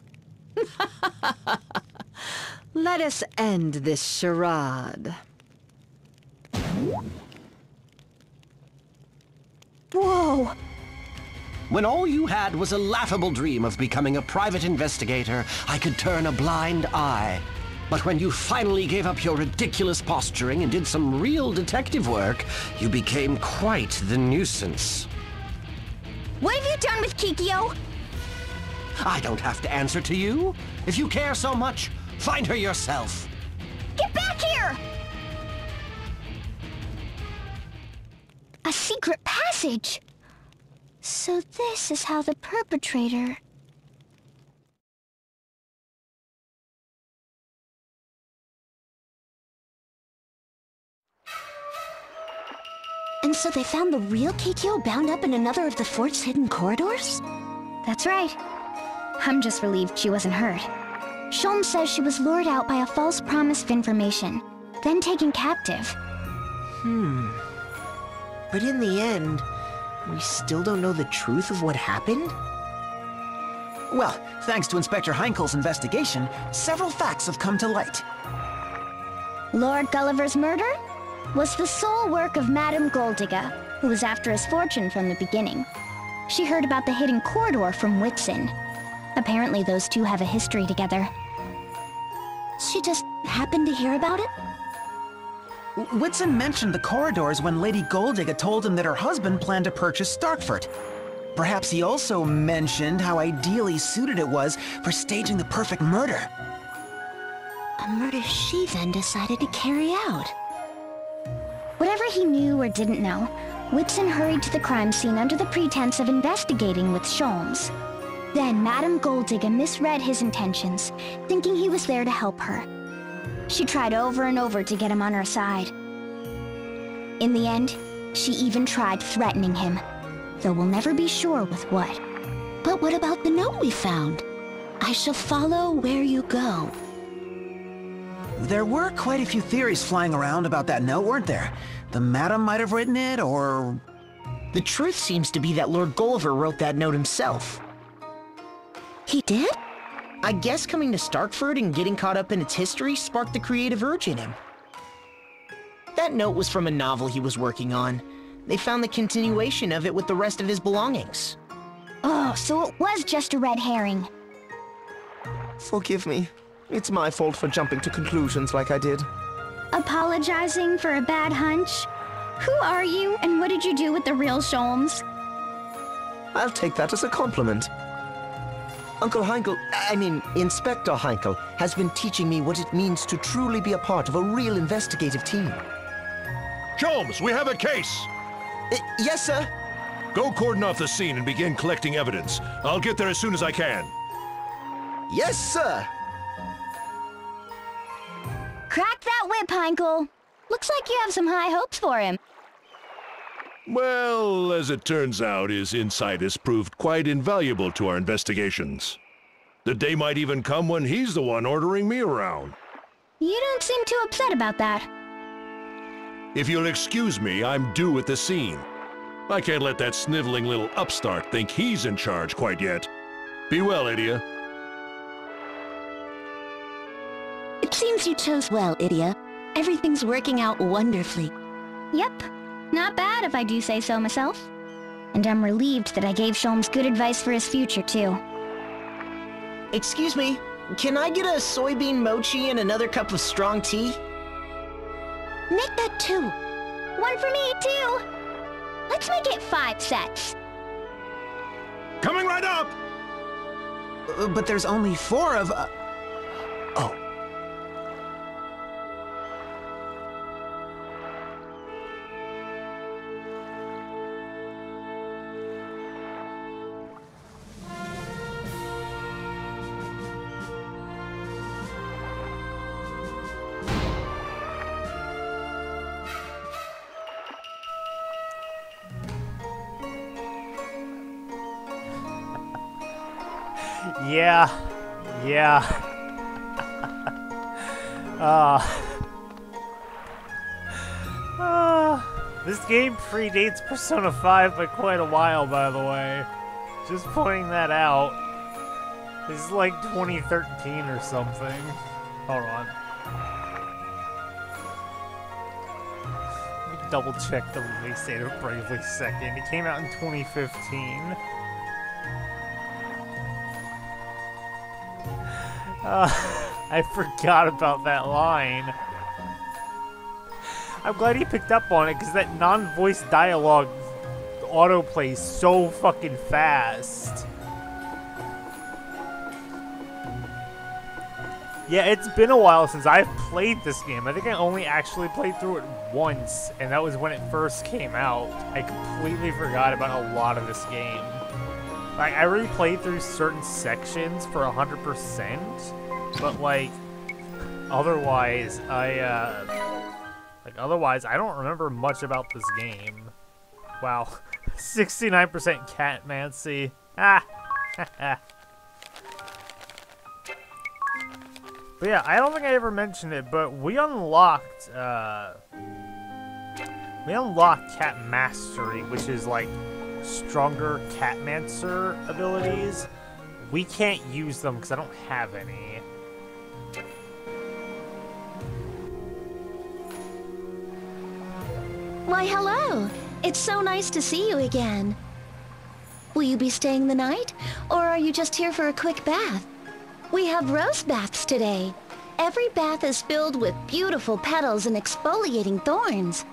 M: Let us end this charade.
D: Whoa!
F: When all you had was a laughable dream of becoming a private investigator, I could turn a blind eye. But when you finally gave up your ridiculous posturing and did some real detective work, you became quite the nuisance.
D: What have you done with Kikyo?
F: I don't have to answer to you. If you care so much, find her yourself.
D: Get back here! A secret passage! So this is how the perpetrator...
I: And so they found the real Kikyo bound up in another of the fort's hidden corridors?
D: That's right. I'm just relieved she wasn't hurt. Sholmes says she was lured out by a false promise of information, then taken captive.
B: But in the end, we still don't know the truth of what happened?
C: Well, thanks to Inspector Heinkel's investigation, several facts have come to light.
D: Lord Gulliver's murder was the sole work of Madame Goldigga, who was after his fortune from the beginning. She heard about the hidden corridor from Whitson. Apparently those two have a history together.
I: She just happened to hear about it?
C: Whitson mentioned the corridors when Lady Goldigga told him that her husband planned to purchase Starkford. Perhaps he also mentioned how ideally suited it was for staging the perfect murder.
I: A murder she then decided to carry out.
D: Whatever he knew or didn't know, Whitson hurried to the crime scene under the pretense of investigating with Sholmes. Then Madame Goldigga misread his intentions, thinking he was there to help her. She tried over and over to get him on her side. In the end, she even tried threatening him, though we'll never be sure with what.
I: But what about the note we found? I shall follow where you go.
C: There were quite a few theories flying around about that note, weren't there? The Madam might have written it, or...
B: The truth seems to be that Lord Gulliver wrote that note himself.
I: He did?
B: I guess coming to Starkford and getting caught up in its history sparked the creative urge in him. That note was from a novel he was working on. They found the continuation of it with the rest of his belongings.
D: Oh, so it was just a red herring.
E: Forgive me. It's my fault for jumping to conclusions like I did.
D: Apologizing for a bad hunch? Who are you, and what did you do with the real Sholmes?
E: I'll take that as a compliment. Inspector Heinkel has been teaching me what it means to truly be a part of a real investigative team.
G: Sholmes, we have a case!
E: Yes, sir.
G: Go cordon off the scene and begin collecting evidence. I'll get there as soon as I can.
E: Yes, sir.
D: Crack that whip, Heinkel. Looks like you have some high hopes for him.
G: Well, as it turns out, his insight has proved quite invaluable to our investigations. The day might even come when he's the one ordering me around.
D: You don't seem too upset about that.
G: If you'll excuse me, I'm due at the scene. I can't let that sniveling little upstart think he's in charge quite yet. Be well, Idia.
I: It seems you chose well, Idia. Everything's working out wonderfully.
D: Yep. Not bad if I do say so myself. And I'm relieved that I gave Sholmes good advice for his future, too.
B: Excuse me, can I get a soybean mochi and another cup of strong tea?
I: Make that 2.
D: One for me, too. Let's make it 5 sets.
G: Coming right up!
C: But there's only 4 of... Oh.
A: Yeah. This game predates Persona 5 by quite a while, by the way. Just pointing that out. This is like 2013 or something. Hold on. Let me double check the release date of Bravely Second. It came out in 2015. I forgot about that line. I'm glad he picked up on it, because that non-voice dialogue autoplays so fucking fast. Yeah, it's been a while since I've played this game. I think I only actually played through it once, and that was when it first came out. I completely forgot about a lot of this game. Like, I already played through certain sections for 100%, but like, otherwise, I don't remember much about this game. Wow, 69% Catmancy. Ah, But yeah, I don't think I ever mentioned it, but we unlocked Cat Mastery, which is like stronger Catmancer abilities. We can't use them because I don't have any.
I: Why, hello! It's so nice to see you again. Will you be staying the night, or are you just here for a quick bath? We have rose baths today. Every bath is filled with beautiful petals and exfoliating thorns.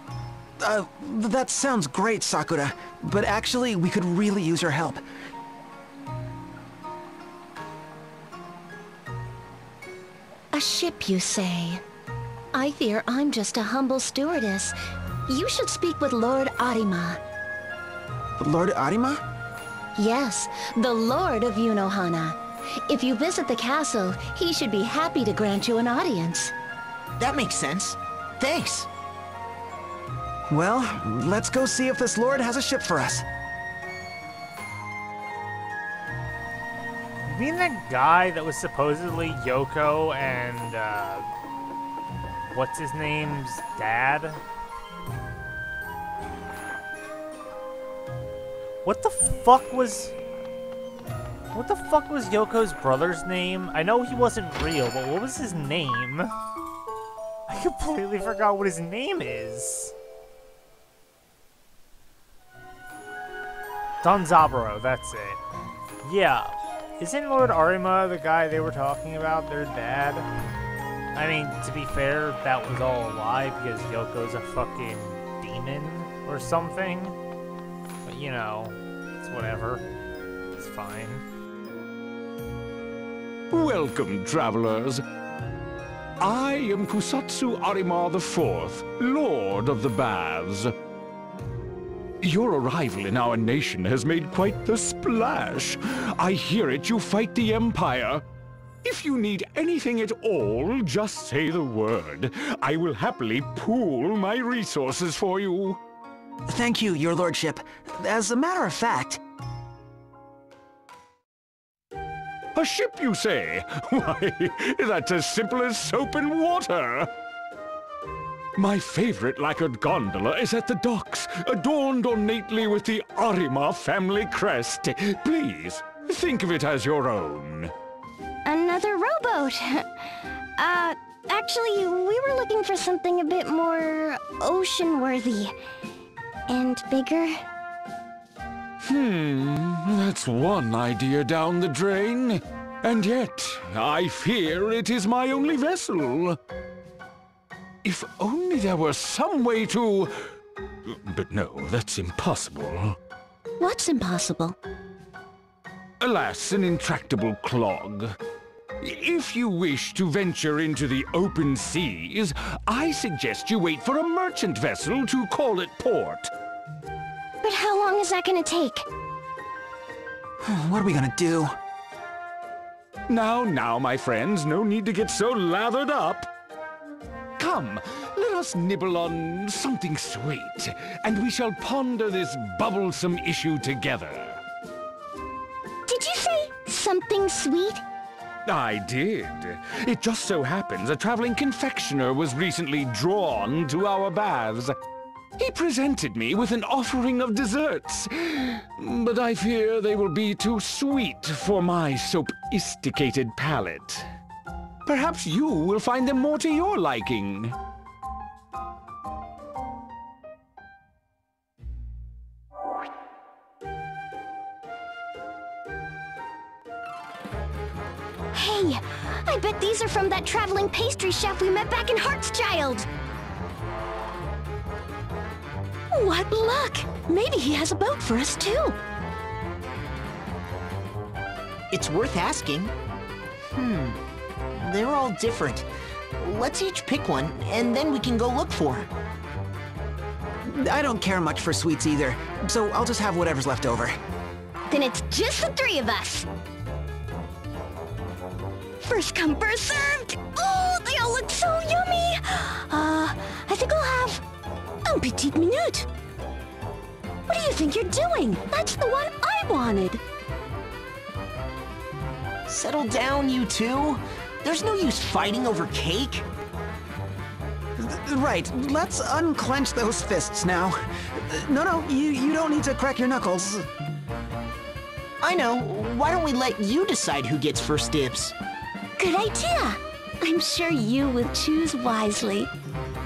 C: That sounds great, Sakura. But actually, we could really use your help.
I: A ship, you say? I fear I'm just a humble stewardess. You should speak with Lord Arima.
C: Lord Arima?
I: Yes, the Lord of Yunohana. If you visit the castle, he should be happy to grant you an audience.
B: That makes sense. Thanks.
C: Well, let's go see if this lord has a ship for us.
A: You mean that guy that was supposedly Yoko and, what's his name's dad? What the fuck was Yoko's brother's name? I know he wasn't real, but what was his name? I completely forgot what his name is. Danzaburo, that's it. Yeah. Isn't Lord Arima the guy they were talking about, their dad? I mean, to be fair, that was all a lie because Yoko's a fucking demon or something. But, you know, it's whatever. It's fine.
L: Welcome, travelers. I am Kusatsu Arima IV, Lord of the Baths. Your arrival in our nation has made quite the splash. I hear it you fight the Empire. If you need anything at all, just say the word. I will happily pool my resources for you.
C: Thank you, your lordship. As a matter of fact...
L: A ship, you say? Why, that's as simple as soap and water. My favorite lacquered gondola is at the docks, adorned ornately with the Arima family crest. Please, think of it as your own.
D: Another rowboat. Actually, we were looking for something a bit more ocean-worthy. And bigger.
L: That's one idea down the drain. And yet, I fear it is my only vessel. If only there were some way to... But no, that's impossible.
I: What's impossible?
L: Alas, an intractable clog. If you wish to venture into the open seas, I suggest you wait for a merchant vessel to call at port.
D: But how long is that gonna take?
C: What are we gonna do?
L: Now, my friends, no need to get so lathered up. Come, let us nibble on something sweet, and we shall ponder this bubblesome issue together.
D: Did you say something sweet?
L: I did. It just so happens a traveling confectioner was recently drawn to our baths. He presented me with an offering of desserts, but I fear they will be too sweet for my sophisticated palate. Perhaps you will find them more to your liking.
D: Hey, I bet these are from that traveling pastry chef we met back in Heartschild.
I: What luck! Maybe he has a boat for us, too.
B: It's worth asking. They're all different. Let's each pick one, and then we can go look for it.
C: I don't care much for sweets either, so I'll just have whatever's left over.
D: Then it's just the three of us.
I: First come, first served! Oh, they all look so yummy! I think I'll have un petit minute. What do you think you're doing? That's the one I wanted.
B: Settle down, you two. There's no use fighting over cake.
C: Right, let's unclench those fists now. No, you don't need to crack your knuckles.
B: I know. Why don't we let you decide who gets first dibs?
D: Good idea. I'm sure you will choose wisely.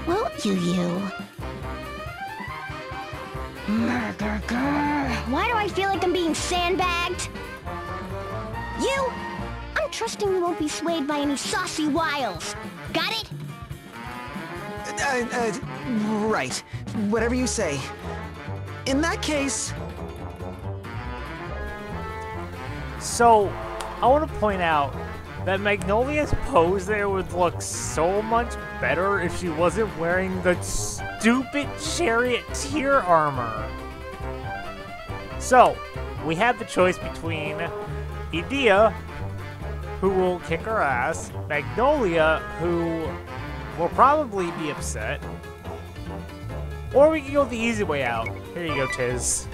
D: Won't you? Why do I feel like I'm being sandbagged? You? I'm trusting you won't be swayed by any saucy wiles. Got it?
C: Right. Whatever you say. In that case...
A: So, I want to point out that Magnolia's pose there would look so much better if she wasn't wearing the stupid charioteer armor. So, we have the choice between Edea, who will kick her ass, Magnolia, who will probably be upset, or we can go the easy way out. Here you go, Tiz.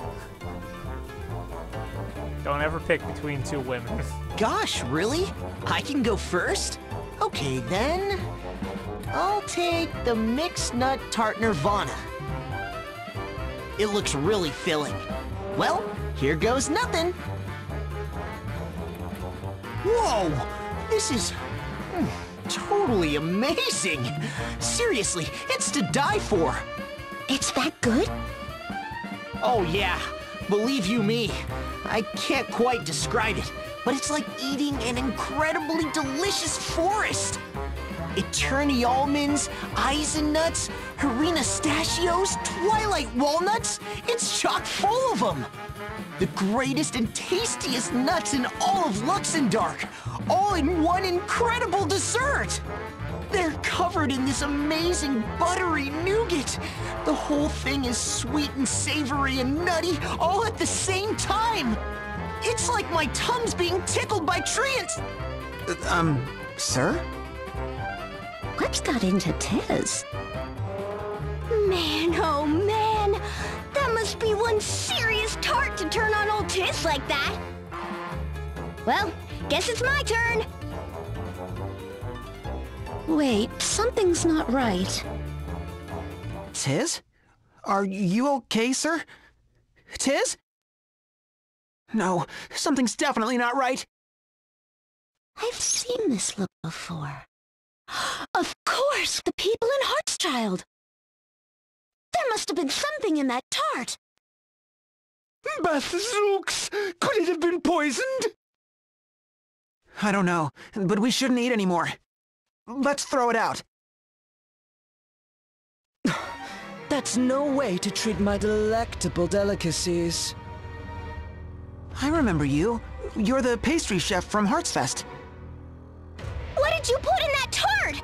A: Don't ever pick between two women.
B: Gosh, really? I can go first? Okay, then. I'll take the mixed nut tart Nirvana. It looks really filling. Well, here goes nothing. Whoa! This is totally amazing! Seriously, it's to die for!
I: It's that good?
B: Oh yeah, believe you me. I can't quite describe it, but it's like eating an incredibly delicious forest. Eternity almonds, Eisennuts, Harinastachios, Twilight walnuts. It's chock full of them. The greatest and tastiest nuts in all of Luxendark, all in one incredible dessert. They're covered in this amazing buttery nougat. The whole thing is sweet and savory and nutty, all at the same time. It's like my tongue's being tickled by treants.
C: Sir?
I: What's got into Tiz? Man, oh man! That must be one serious tart to turn on old Tiz like that. Well, guess it's my turn. Wait, something's not right.
C: Tiz? Are you okay, sir? Tiz? No, something's definitely not right.
I: I've seen this look before. Of course, the people in Heartschild. There must have been something in that tart.
C: Bazooks! Could it have been poisoned? I don't know, but we shouldn't eat anymore. Let's throw it out.
P: That's no way to treat my delectable delicacies.
C: I remember you. You're the pastry chef from Heartsfest.
I: What did you put in that tart?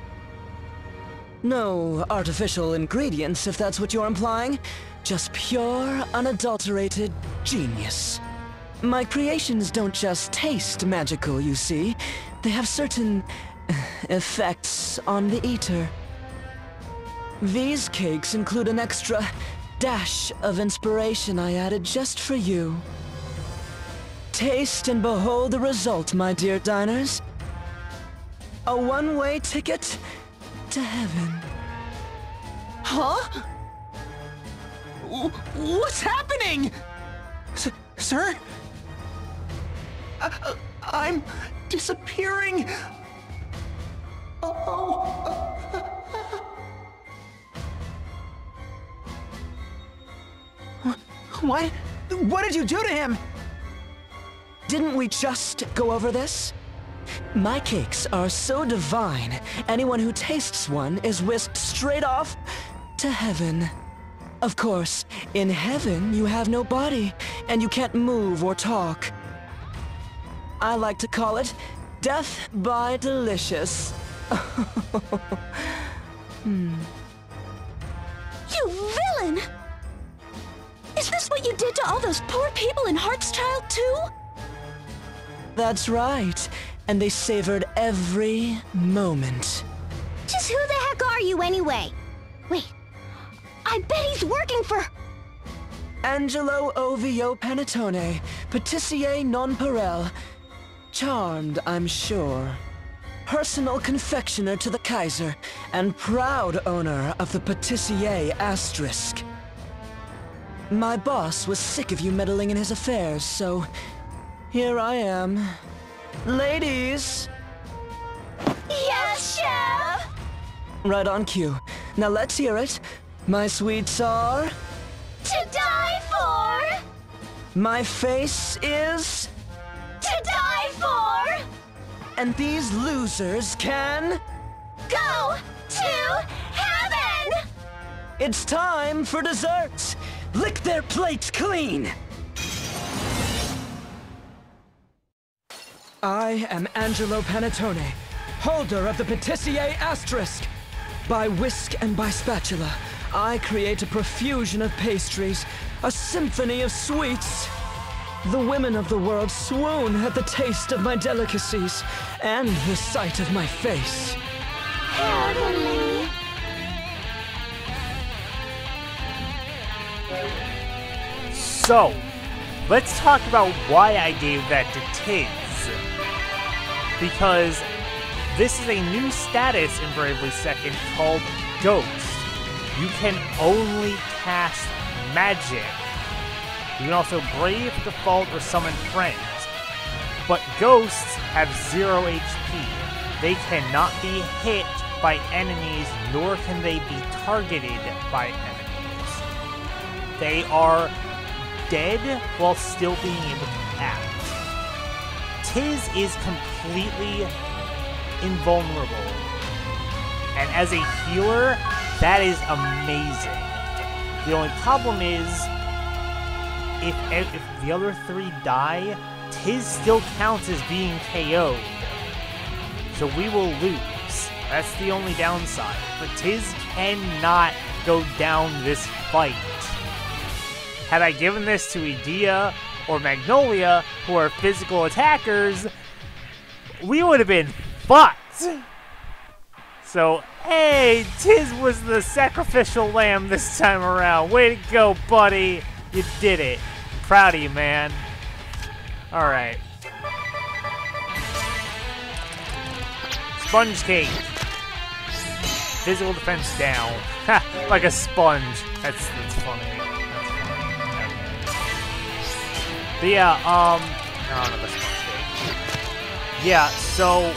P: No artificial ingredients, if that's what you're implying. Just pure, unadulterated genius. My creations don't just taste magical, you see. They have certain effects on the eater. These cakes include an extra dash of inspiration I added just for you. Taste and behold the result, my dear diners. A one-way ticket to heaven.
C: Huh? What's happening? Sir? I'm disappearing. What? What did you do to him?
P: Didn't we just go over this? My cakes are so divine, anyone who tastes one is whisked straight off to heaven. Of course, in heaven you have no body, and you can't move or talk. I like to call it death by delicious.
I: You villain! Is this what you did to all those poor people in Heartschild too?
P: That's right, and they savored every moment.
I: Just who the heck are you anyway? Wait, I bet he's working for...
P: Angelo Ovio Panettone, patissier non parel. Charmed, I'm sure. Personal confectioner to the Kaiser, and proud owner of the Patissier Asterisk. My boss was sick of you meddling in his affairs, so here I am. Ladies!
I: Yes, Chef!
P: Right on cue. Now let's hear it. My sweets are...
I: To die for!
P: My face is...
I: To die for!
P: And these losers can...
I: Go to heaven!
P: It's time for dessert! Lick their plates clean! I am Angelo Panettone, holder of the Patissier Asterisk. By whisk and by spatula, I create a profusion of pastries, a symphony of sweets. The women of the world swoon at the taste of my delicacies and the sight of my face.
D: Heavenly.
A: So, let's talk about why I gave that to Tiz. Because this is a new status in Bravely Second called Ghost. You can only cast magic. You can also Brave, Default, or Summon Friends. But Ghosts have 0 HP. They cannot be hit by enemies, nor can they be targeted by enemies. They are dead while still being able to act. Tiz is completely invulnerable. And as a healer, that is amazing. The only problem is, if the other 3 die, Tiz still counts as being KO'd. So we will lose. That's the only downside. But Tiz cannot go down this fight. Had I given this to Edea or Magnolia, who are physical attackers, we would have been fucked. So, hey, Tiz was the sacrificial lamb this time around. Way to go, buddy. You did it. I'm proud of you, man. Alright. Sponge Cake. Physical defense down. Ha! Like a sponge. That's funny. But yeah, no, not the sponge cake. Yeah, so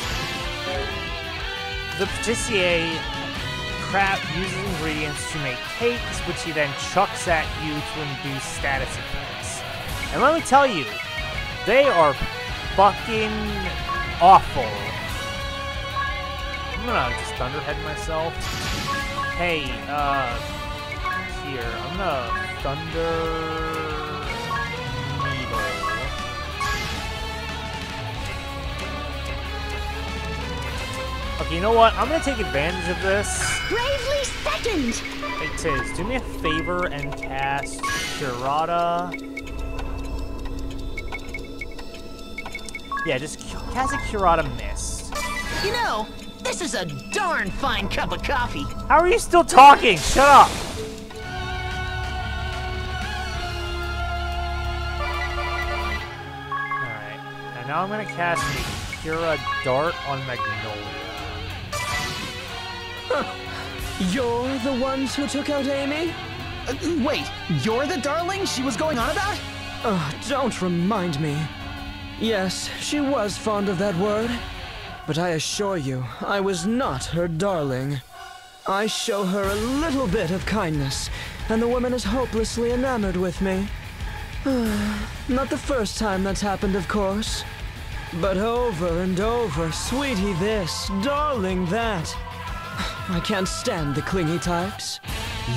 A: the Patissier uses ingredients to make cakes, which he then chucks at you to induce status effects. And let me tell you, they are fucking awful. I'm gonna just Thunderhead myself. Hey, here, I'm gonna Thunder... Okay, you know what? I'm gonna take advantage of this.
I: Bravely Second!
A: Hey, Tiz, do me a favor and cast Curata. Yeah, just cast a Curata Mist.
B: You know, this is a darn fine cup of coffee.
A: How are you still talking? Shut up! Alright, and now I'm gonna cast a Cura Dart on Magnolia.
P: You're the ones who took out Amy?
C: Wait, you're the darling she was going on about?
P: Don't remind me. Yes, she was fond of that word. But I assure you, I was not her darling. I show her a little bit of kindness, and the woman is hopelessly enamored with me. Not the first time that's happened, of course. But over and over, sweetie this, darling that. I can't stand the clingy types.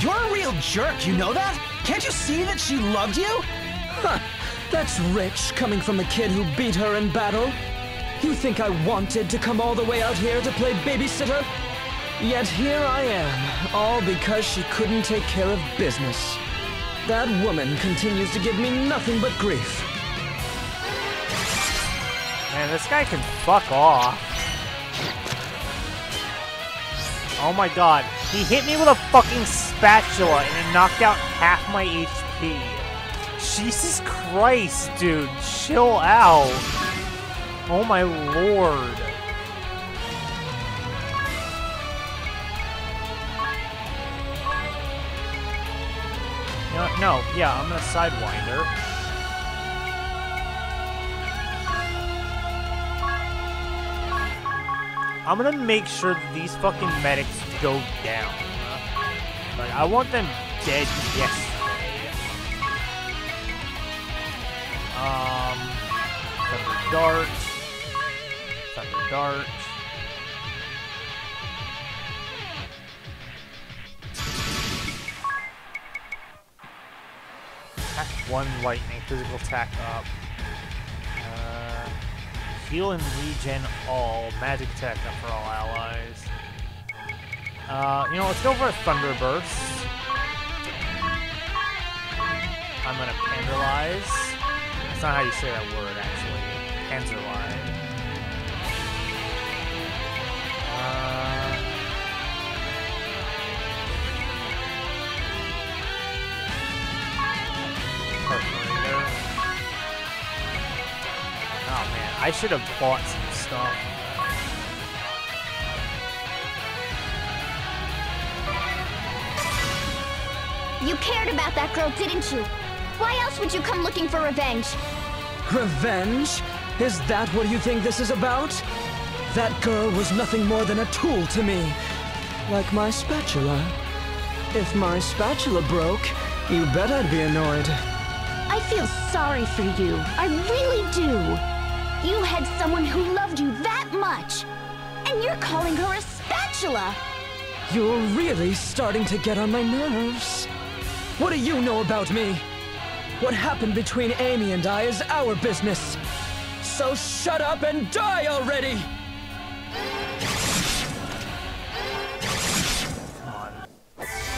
C: You're a real jerk, you know that? Can't you see that she loved you?
P: Huh, that's rich, coming from the kid who beat her in battle. You think I wanted to come all the way out here to play babysitter? Yet here I am, all because she couldn't take care of business. That woman continues to give me nothing but grief.
A: Man, this guy can fuck off. Oh my god, he hit me with a fucking spatula and it knocked out half my HP. Jesus Christ, dude, chill out. Oh my lord. No, yeah, I'm gonna Sidewinder. I'm gonna make sure that these fucking medics go down. Like, I want them dead yesterday. Thunder Dart. Thunder Dart. 1 lightning, physical attack up. Heal and regen all, magic attack up for all allies. You know, let's go for a Thunder Burst. I'm gonna Panderlize. That's not how you say that word, actually. Panzerlize. Perforator. Oh man, I should have bought some stuff.
D: You cared about that girl, didn't you? Why else would you come looking for revenge?
P: Revenge? Is that what you think this is about? That girl was nothing more than a tool to me. Like my spatula. If my spatula broke, you bet I'd be annoyed.
D: I feel sorry for you. I really do. You had someone who loved you that much. And you're calling her a spatula.
P: You're really starting to get on my nerves. What do you know about me? What happened between Amy and I is our business. So shut up and die already!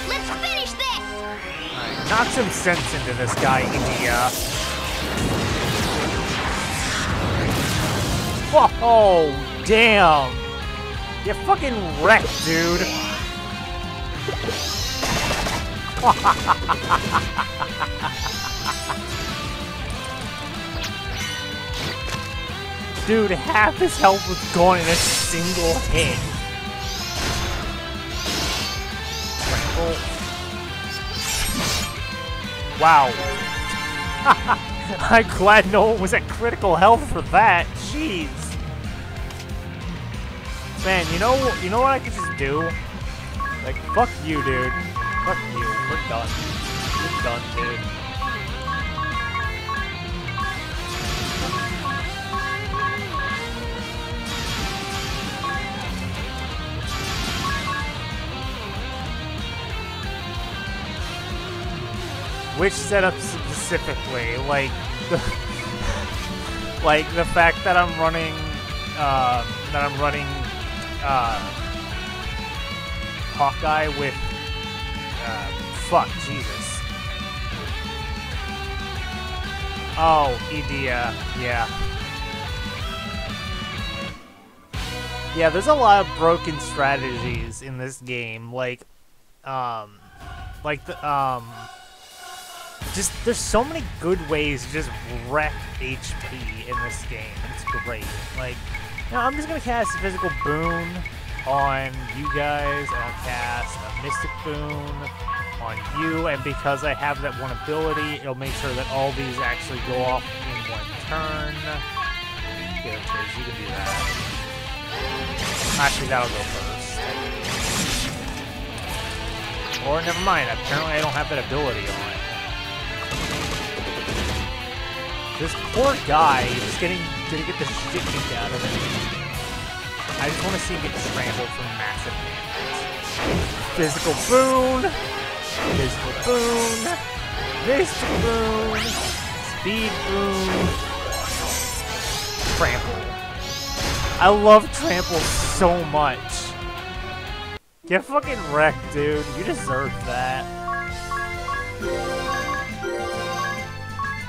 D: Let's finish this!
A: Alright, knock some sense into this guy, India. Whoa, damn! You fucking wrecked, dude. Dude, half his health was gone in a single hit. Wow. I'm glad no one was at critical health for that. Jeez. Man, you know what I could just do? Like, fuck you, dude. Fuck you. We're done. We're done, dude. Which setup specifically? Like the fact that I'm running Hawkeye with fuck Jesus. Oh, Edea, yeah. Yeah, there's a lot of broken strategies in this game, just there's so many good ways to just wreck HP in this game, and it's great. Like, you know, I'm just gonna cast a physical boon on you guys, and I'll cast a mystic boon on you, and because I have that one ability, it'll make sure that all these actually go off in one turn. Here, Tiz, you can do that. Actually, that'll go first. Or never mind, apparently I don't have that ability on. This poor guy is gonna get the shit kicked out of him. I just want to see him get trampled from massive damage. Physical boon! Physical boon! Mystic boon! Speed boon! Trample. I love trample so much. Get fucking wrecked, dude. You deserve that.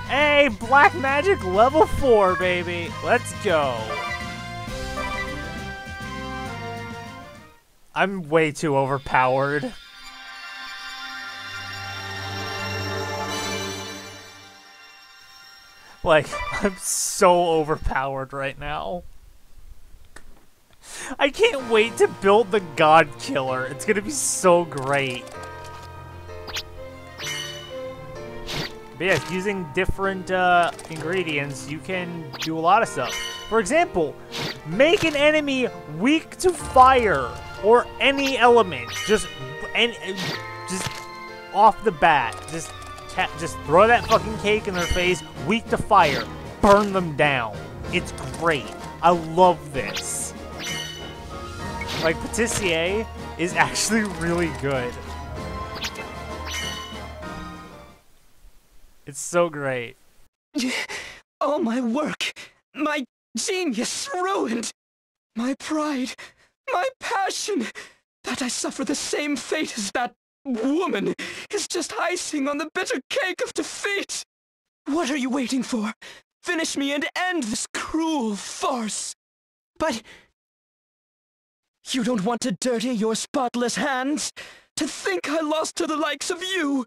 A: Hey, Black Magic level 4, baby. Let's go. I'm way too overpowered. Like, I'm so overpowered right now. I can't wait to build the God Killer. It's gonna be so great. But yeah, using different ingredients, you can do a lot of stuff. For example, make an enemy weak to fire or any element. Just off the bat, just throw that fucking cake in their face. Weak to fire, burn them down. It's great. I love this. Like, Patissier is actually really good. It's so great.
P: All my work, my genius ruined. My pride, my passion. That I suffer the same fate as that woman is just icing on the bitter cake of defeat. What are you waiting for? Finish me and end this cruel farce. But you don't want to dirty your spotless hands? To think I lost to the likes of you?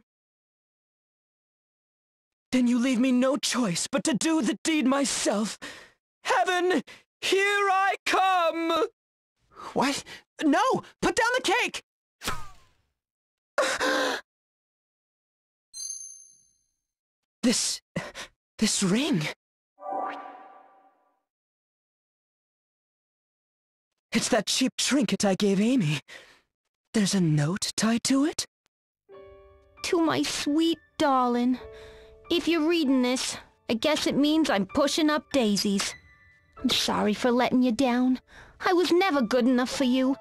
P: Then you leave me no choice but to do the deed myself. Heaven, here I come!
C: What? No! Put down the cake!
P: This ring. It's that cheap trinket I gave Amy. There's a note tied to it?
D: To my sweet darling. If you're reading this, I guess it means I'm pushing up daisies. I'm sorry for letting you down. I was never good enough for you.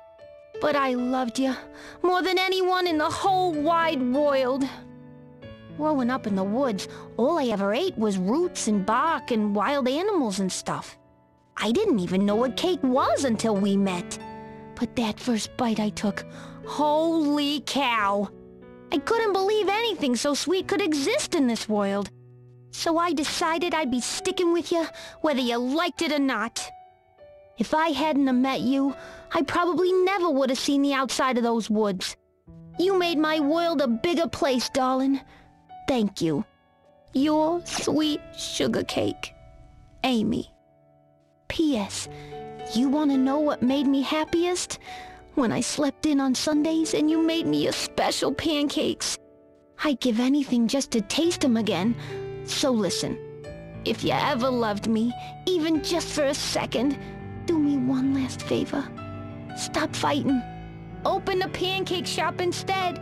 D: But I loved you more than anyone in the whole wide world. Growing up in the woods, all I ever ate was roots and bark and wild animals and stuff. I didn't even know what cake was until we met. But that first bite I took, holy cow! I couldn't believe anything so sweet could exist in this world. So I decided I'd be sticking with you, whether you liked it or not. If I hadn't have met you, I probably never would have seen the outside of those woods. You made my world a bigger place, darling. Thank you. Your sweet sugar cake, Amy. P.S. You want to know what made me happiest? When I slept in on Sundays and you made me your special pancakes. I'd give anything just to taste them again. So listen, if you ever loved me, even just for a second, do me one last favor. Stop fighting. Open a pancake shop instead.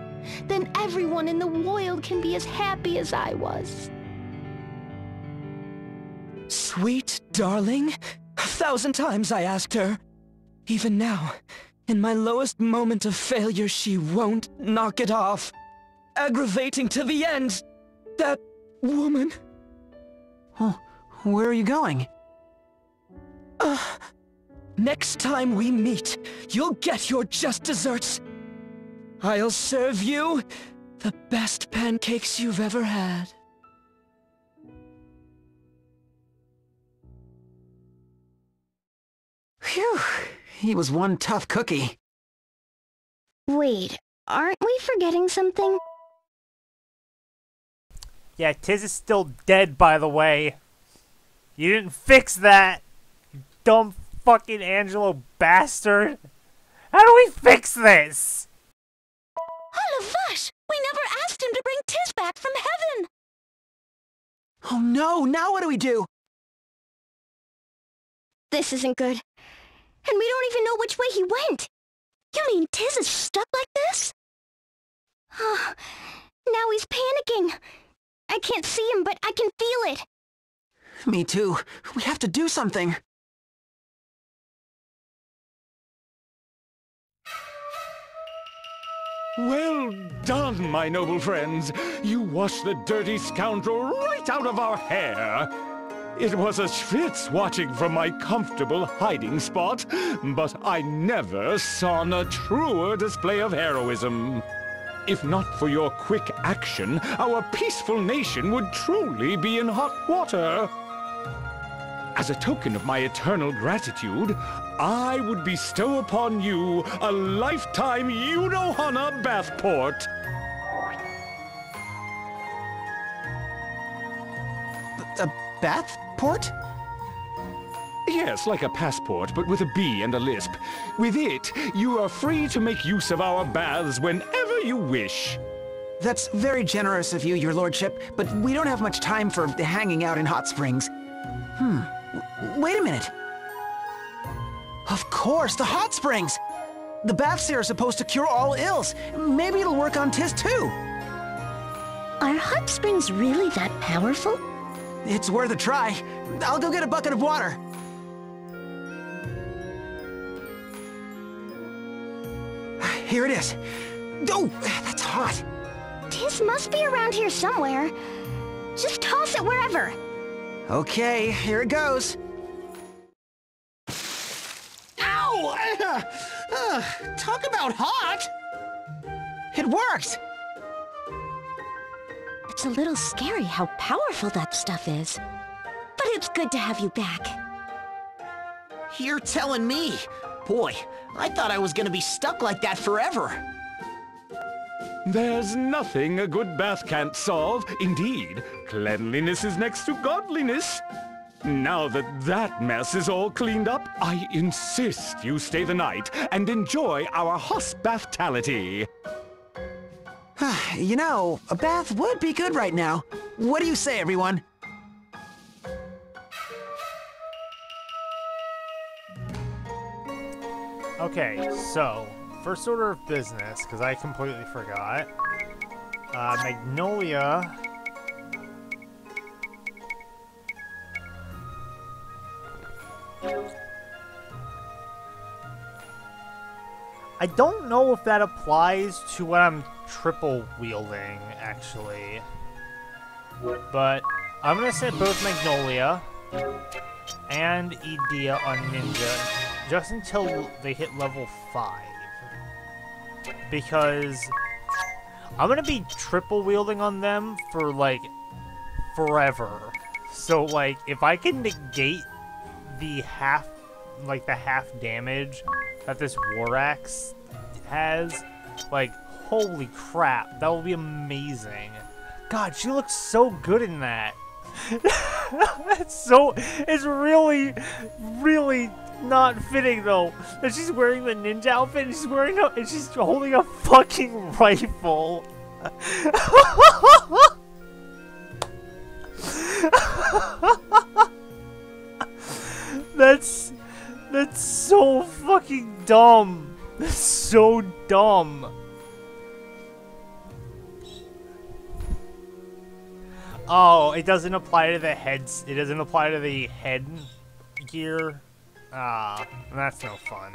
D: Then everyone in the world can be as happy as I was.
P: Sweet darling? 1,000 times I asked her. Even now, in my lowest moment of failure, she won't knock it off. Aggravating to the end. That woman.
C: Oh, where are you going?
P: Next time we meet, you'll get your just desserts. I'll serve you the best pancakes you've ever had.
C: Phew, he was one tough cookie.
J: Wait, aren't we forgetting something?
A: Yeah, Tiz is still dead, by the way. You didn't fix that, you dumb fucking Angelo bastard. How do we fix this?
I: Oh, Lavash! We never asked him to bring Tiz back from heaven!
C: Oh no, now what do we do?
J: This isn't good.
I: And we don't even know which way he went. You mean Tiz is stuck like this? Oh, now he's panicking. I can't see him, but I can feel it.
C: Me too. We have to do something.
L: Well done, my noble friends. You washed the dirty scoundrel right out of our hair. It was a schwitz watching from my comfortable hiding spot, but I never saw a truer display of heroism. If not for your quick action, our peaceful nation would truly be in hot water. As a token of my eternal gratitude, I would bestow upon you a lifetime Yunohana Bathport.
C: A Bathport?
L: Yes, like a passport, but with a B and a lisp. With it, you are free to make use of our baths whenever you wish.
C: That's very generous of you, your lordship, but we don't have much time for hanging out in hot springs. Wait a minute. Of course, the hot springs! The baths here are supposed to cure all ills. Maybe it'll work on Tiz too.
J: Are hot springs really that powerful?
C: It's worth a try. I'll go get a bucket of water. Here it is. Oh, that's hot.
J: Tiz must be around here somewhere.
D: Just toss it wherever.
C: Okay, here it goes.
B: Ow! Talk about hot!
C: It worked!
I: It's a little scary how powerful that stuff is. But it's good to have you back.
B: You're telling me. Boy, I thought I was gonna be stuck like that forever.
L: There's nothing a good bath can't solve. Indeed, cleanliness is next to godliness. Now that that mess is all cleaned up, I insist you stay the night and enjoy our hospitality.
C: You know, a bath would be good right now. What do you say, everyone?
A: Okay, so, first order of business, because I completely forgot. Magnolia. I don't know if that applies to what I'm triple wielding, actually. But I'm gonna set both Magnolia and Edea on Ninja just until they hit level 5. Because I'm gonna be triple wielding on them for, like, forever. So, like, if I can negate the half damage that this War Axe has, like, holy crap, that will be amazing. God, she looks so good in that. It's really, really not fitting though that she's wearing the ninja outfit and she's holding a fucking rifle. That's so fucking dumb. That's so dumb. Oh, it doesn't apply to the heads. It doesn't apply to the head gear. Ah, that's no fun.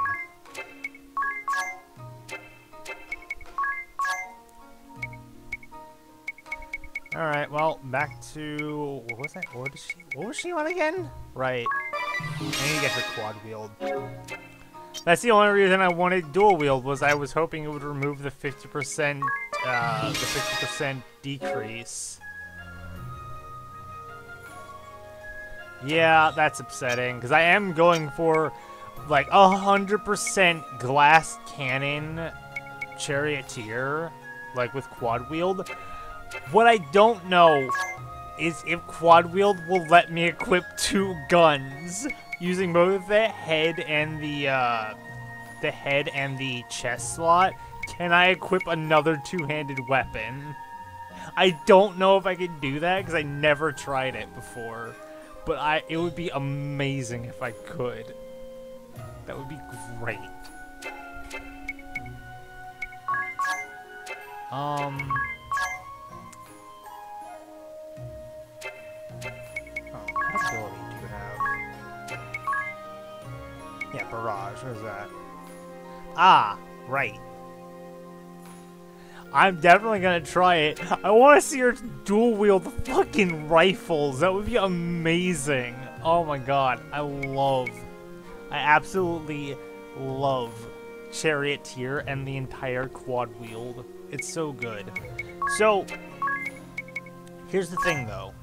A: Alright, well, back to... What was that? What was she on again? Right. I need to get her quad wield. That's the only reason I wanted dual wield, was I was hoping it would remove the 50% decrease. Yeah, that's upsetting, because I am going for, like, 100% glass cannon charioteer, like, with quad wield. What I don't know is if quad wield will let me equip 2 guns, using both the head and the chest slot. Can I equip another 2-handed weapon? I don't know if I can do that, because I never tried it before. But it would be amazing if I could. That would be great. Oh, what ability do you have? Yeah, barrage. What is that? Ah, right. I'm definitely gonna try it. I want to see her dual wield the fucking rifles. That would be amazing. Oh my god, I absolutely love Charioteer and the entire quad wield. It's so good. So, here's the thing though.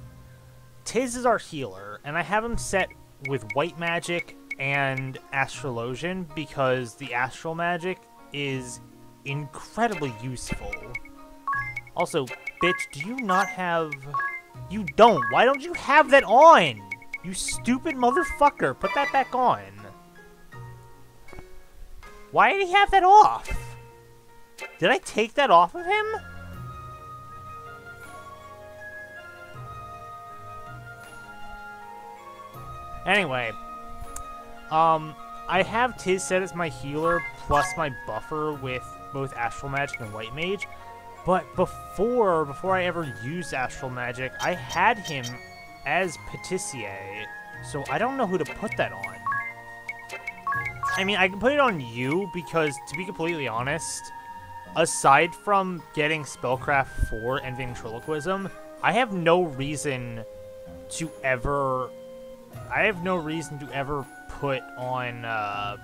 A: Tiz is our healer, and I have him set with white magic and astrologian because the astral magic is incredibly useful. Also, bitch, do you not have... You don't. Why don't you have that on? You stupid motherfucker. Put that back on. Why did he have that off? Did I take that off of him? Anyway, I have Tiz set as my healer plus my buffer with both Astral Magic and White Mage, but before I ever used Astral Magic, I had him as Patissier, so I don't know who to put that on. I mean, I can put it on you because, to be completely honest, aside from getting Spellcraft 4 and Ventriloquism, I have no reason to ever put on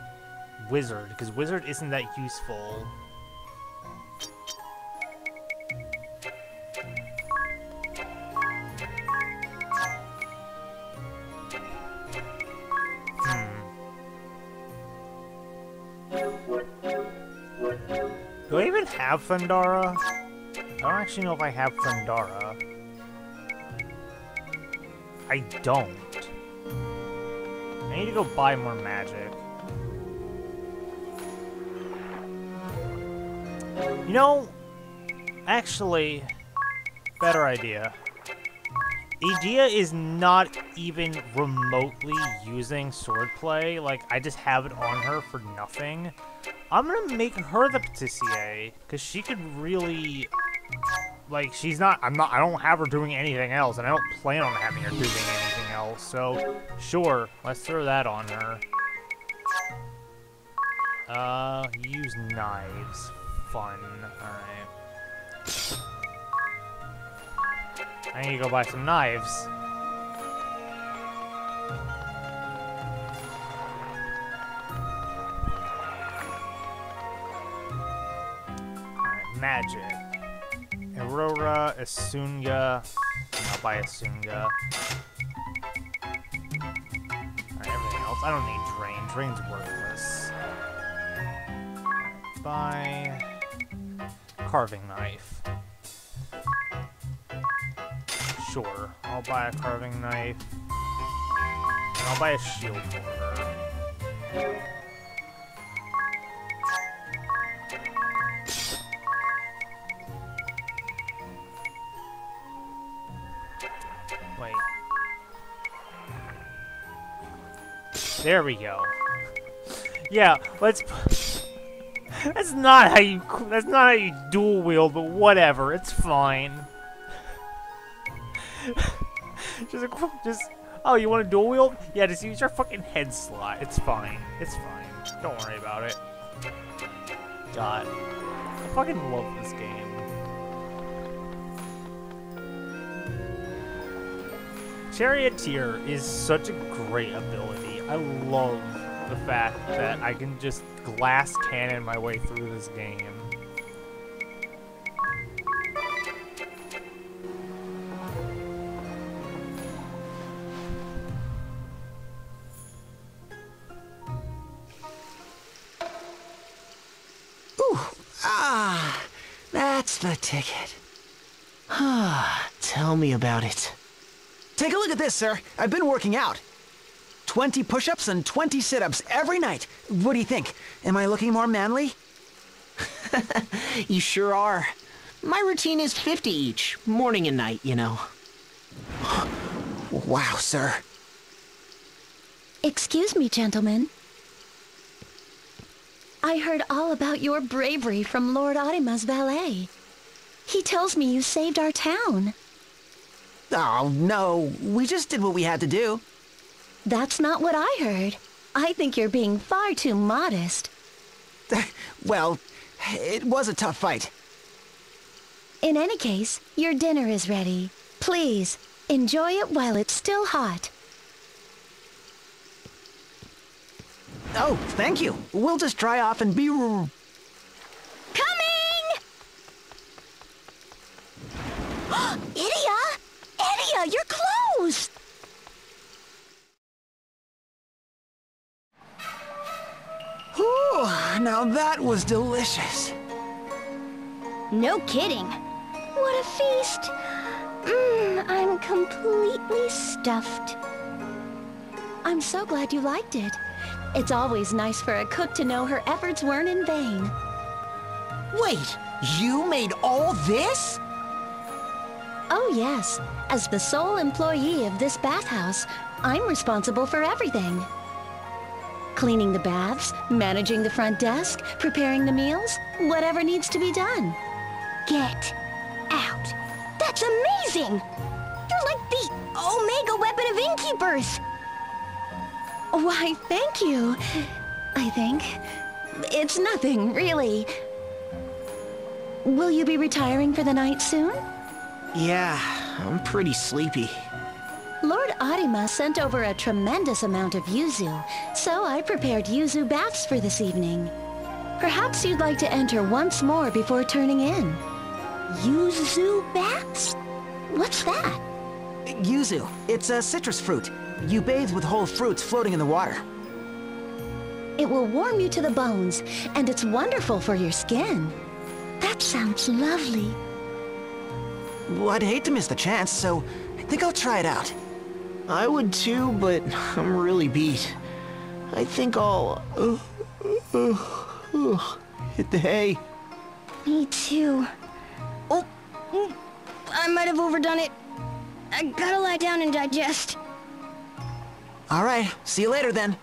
A: Wizard, because Wizard isn't that useful. Do I even have Thundara? I don't actually know if I have Thundara. I don't. I need to go buy more magic. You know, actually, better idea. Edea is not even remotely using swordplay. Like, I just have it on her for nothing. I'm gonna make her the Patissier, because she could really... Like, I don't have her doing anything else, and I don't plan on having her doing anything else, so... Sure, let's throw that on her. Use knives. Fun. Alright. I need to go buy some knives. Alright, magic. Aurora, Esunga. I'll buy Esunga. Alright, everything else. I don't need Drain. Drain's worthless. Alright, buy... carving knife. Sure, I'll buy a carving knife. And I'll buy a shield for her. Wait. There we go. Yeah, let's... That's not how you dual wield, but whatever, it's fine. Oh, you want to dual wield? Yeah, just use your fucking head slot. It's fine. It's fine. Don't worry about it. God. I fucking love this game. Charioteer is such a great ability. I love the fact that I can just glass cannon my way through this game.
B: That's the ticket. Tell me about it.
C: Take a look at this, sir. I've been working out. 20 push-ups and 20 sit-ups every night. What do you think? Am I looking more manly?
B: You sure are. My routine is 50 each, morning and night, you know. Wow, sir.
J: Excuse me, gentlemen. I heard all about your bravery from Lord Arima's valet. He tells me you saved our town.
C: Oh, no. We just did what we had to do.
J: That's not what I heard. I think you're being far too modest.
C: Well, it was a tough fight.
J: In any case, your dinner is ready. Please, enjoy it while it's still hot.
C: Oh, thank you. We'll just dry off and be...
J: Coming! Idia! Idia, your clothes!
C: Whew, now that was delicious.
D: No kidding.
J: What a feast. I'm completely stuffed. I'm so glad you liked it. It's always nice for a cook to know her efforts weren't in vain.
B: Wait, you made all this?
J: Oh yes, as the sole employee of this bathhouse, I'm responsible for everything. Cleaning the baths, managing the front desk, preparing the meals, whatever needs to be done.
D: Get out. That's amazing! You're like the Omega weapon of innkeepers!
J: Why, thank you. I think. It's nothing, really. Will you be retiring for the night soon?
C: Yeah,
B: I'm pretty sleepy.
I: Lord Arima sent over a tremendous amount of yuzu, so I prepared yuzu baths for this evening. Perhaps you'd like to enter once more before turning in. Yuzu baths? What's that?
C: Yuzu. It's a citrus fruit. You bathe with whole fruits floating in the water.
I: It will warm you to the bones, and it's wonderful for your skin. That sounds lovely.
C: Well, I'd hate to miss the chance, so I think I'll try it out.
B: I would too, but I'm really beat. I think I'll hit the hay.
D: Me too. Oh, I might have overdone it. I gotta lie down and digest.
C: All right, see you later then.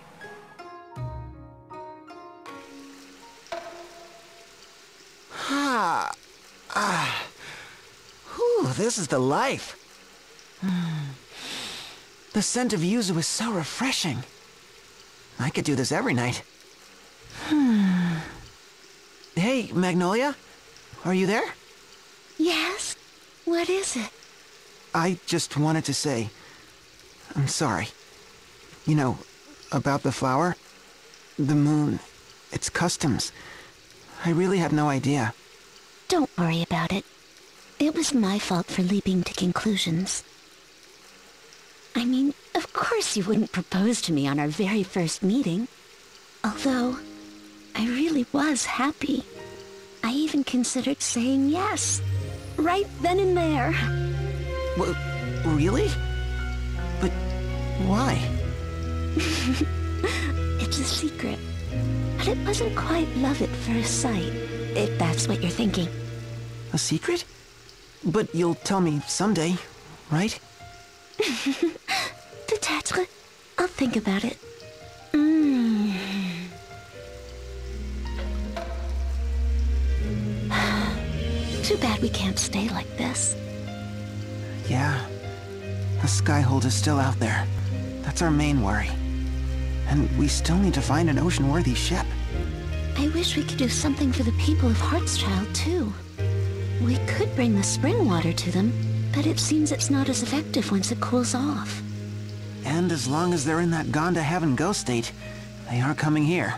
C: Whew, this is the life. The scent of yuzu is so refreshing. I could do this every night. Hey, Magnolia, are you there?
D: Yes? What is it?
C: I just wanted to say, I'm sorry. You know, about the flower, the moon, its customs. I really had no idea.
D: Don't worry about it. It was my fault for leaping to conclusions. I mean, of course you wouldn't propose to me on our very first meeting. Although, I really was happy. I even considered saying yes. Right then and there.
C: Well, really? But why?
D: It's a secret. But it wasn't quite love at first sight, if that's what you're thinking.
C: A secret? But you'll tell me someday, right?
D: Peut-être. I'll think about it. Too bad we can't stay like this.
C: Yeah. The Skyhold is still out there. That's our main worry. And we still need to find an ocean-worthy ship.
D: I wish we could do something for the people of Heartschild, too. We could bring the spring water to them, but it seems it's not as effective once it cools off.
C: And as long as they're in that gone-to-heaven-go state, they are coming here.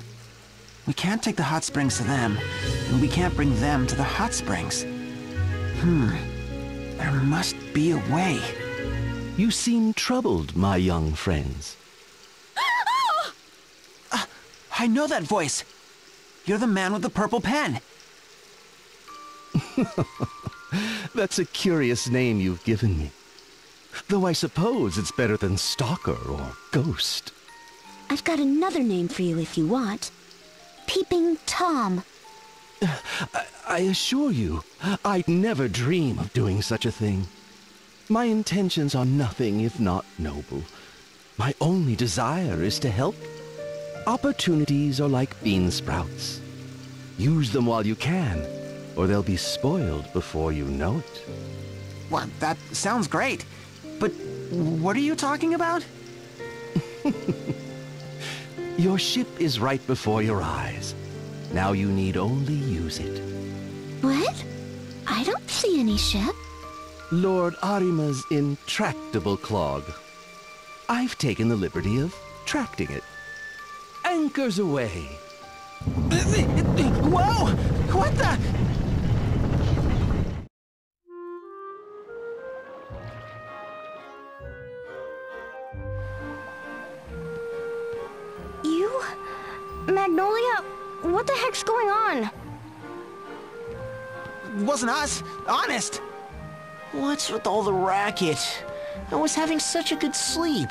C: We can't take the hot springs to them, and we can't bring them to the hot springs. There must be a way.
F: You seem troubled, my young friends.
C: I know that voice. You're the man with the purple pen.
F: That's a curious name you've given me. Though I suppose it's better than Stalker or Ghost.
D: I've got another name for you if you want. Peeping Tom.
F: I assure you, I'd never dream of doing such a thing. My intentions are nothing if not noble. My only desire is to help. Opportunities are like bean sprouts. Use them while you can, or they'll be spoiled before you know it.
C: Well, that sounds great. But what are you talking about?
F: Your ship is right before your eyes. Now you need only use it.
D: What? I don't see any ship.
F: Lord Arima's intractable clog. I've taken the liberty of tracting it. Anchors away.
C: Whoa! What the?
D: You? Magnolia? What the heck's going on?
C: Wasn't us. Honest.
B: What's with all the racket? I was having such a good sleep.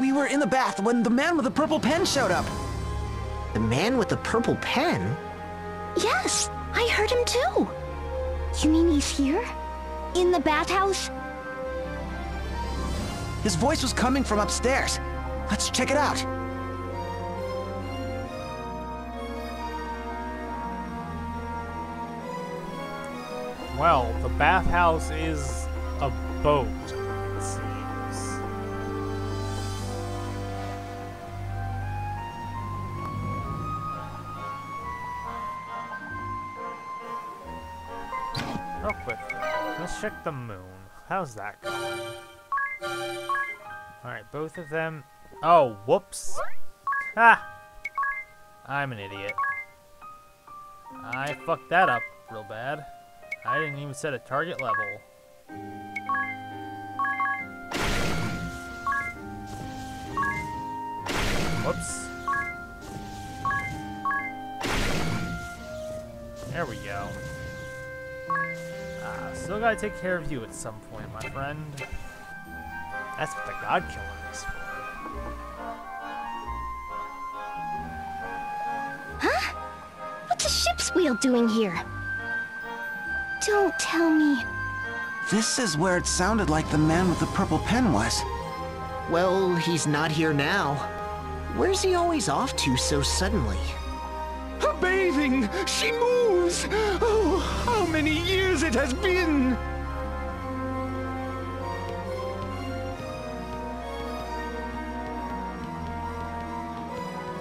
C: We were in the bath when the man with the purple pen showed up.
B: The man with the purple pen?
D: Yes, I heard him too. You mean he's here? In the bathhouse?
C: His voice was coming from upstairs. Let's check it out.
A: Well, the bathhouse is a boat, it seems. Real quick, let's check the moon. how's that going? Alright, both of them. Oh, whoops. Ha! I'm an idiot. I fucked that up real bad. I didn't even set a target level. Whoops. There we go. Still gotta take care of you at some point, my friend. That's what the God Killer is for.
D: Huh? What's a ship's wheel doing here? Don't tell me.
C: This is where it sounded like the man with the purple pen was.
B: Well, he's not here now. Where's he always off to so suddenly?
F: Her bathing! She moves! Oh, how many years it has been!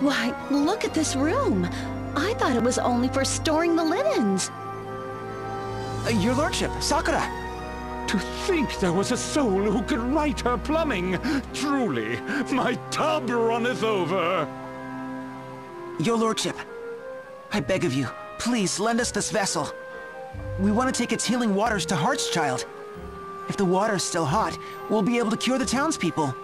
I: Why, look at this room. I thought it was only for storing the linens.
C: Your lordship, Sakura!
L: To think there was a soul who could write her plumbing! Truly, my tub runneth over!
C: Your lordship, I beg of you, please lend us this vessel. We want to take its healing waters to Heartschild. If the water's still hot, we'll be able to cure the townspeople.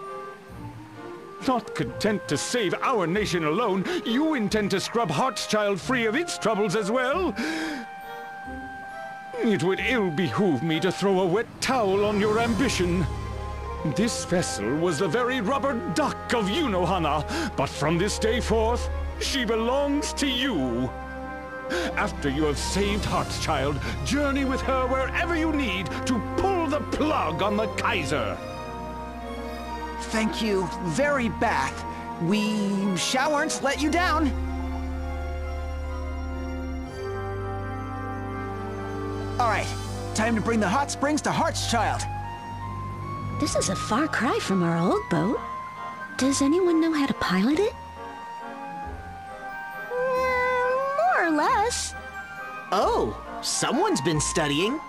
L: Not content to save our nation alone, you intend to scrub Heartschild free of its troubles as well? It would ill behoove me to throw a wet towel on your ambition. This vessel was the very rubber duck of Yunohana, but from this day forth, she belongs to you. After you have saved Heartschild, journey with her wherever you need to pull the plug on the Kaiser.
C: Thank you very Bath. We shalln't let you down. All right, time to bring the hot springs to Heartschild.
I: This is a far cry from our old boat. Does anyone know how to pilot it?
D: More or less.
B: Oh, someone's been studying.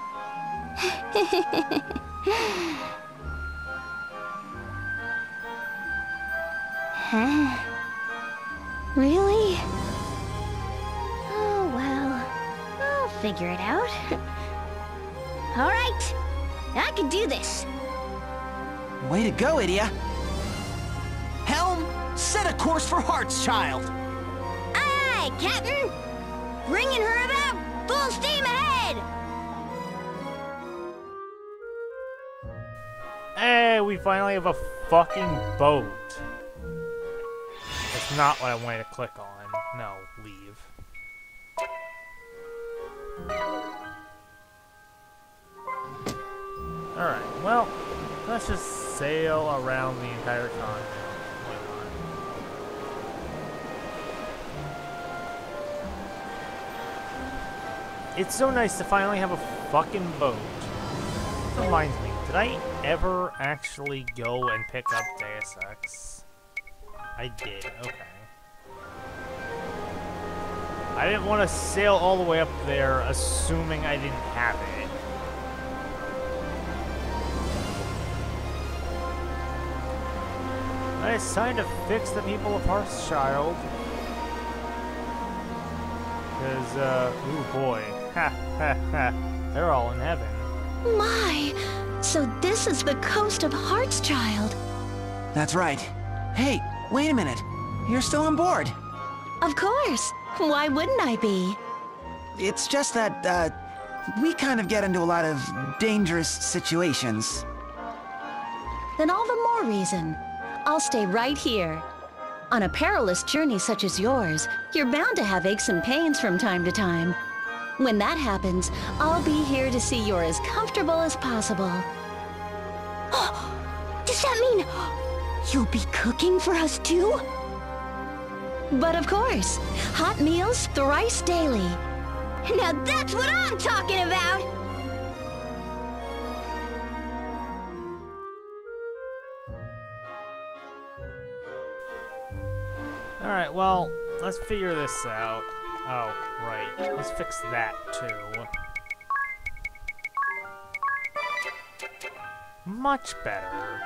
D: Huh? Really? Oh, well. I'll figure it out. All right. I can do this.
C: Way to go, Idia. Helm, set a course for Heartschild.
D: Aye, Captain. Bringing her about full steam ahead.
A: Hey, we finally have a fucking boat. That's not what I wanted to click on. No, leave. Alright, well, let's just sail around the entire continent. Why not? It's so nice to finally have a fucking boat. This reminds me, did I ever actually go and pick up Deus Ex? I did, okay. I didn't want to sail all the way up there assuming I didn't have it. It's time to fix the people of Heartschild. Because, ooh boy. Ha ha ha. They're all in heaven.
I: My! So this is the coast of Heartschild.
C: That's right. Hey, wait a minute. You're still on board.
I: Of course. Why wouldn't I be?
C: It's just that, we kind of get into a lot of dangerous situations.
I: Then all the more reason. I'll stay right here. On a perilous journey such as yours, you're bound to have aches and pains from time to time. When that happens, I'll be here to see you're as comfortable as possible.
D: Does that mean you'll be cooking for us too?
I: But of course, hot meals thrice daily.
D: Now that's what I'm talking about!
A: Alright, well, let's figure this out. Oh, right. Let's fix that, too. Much better.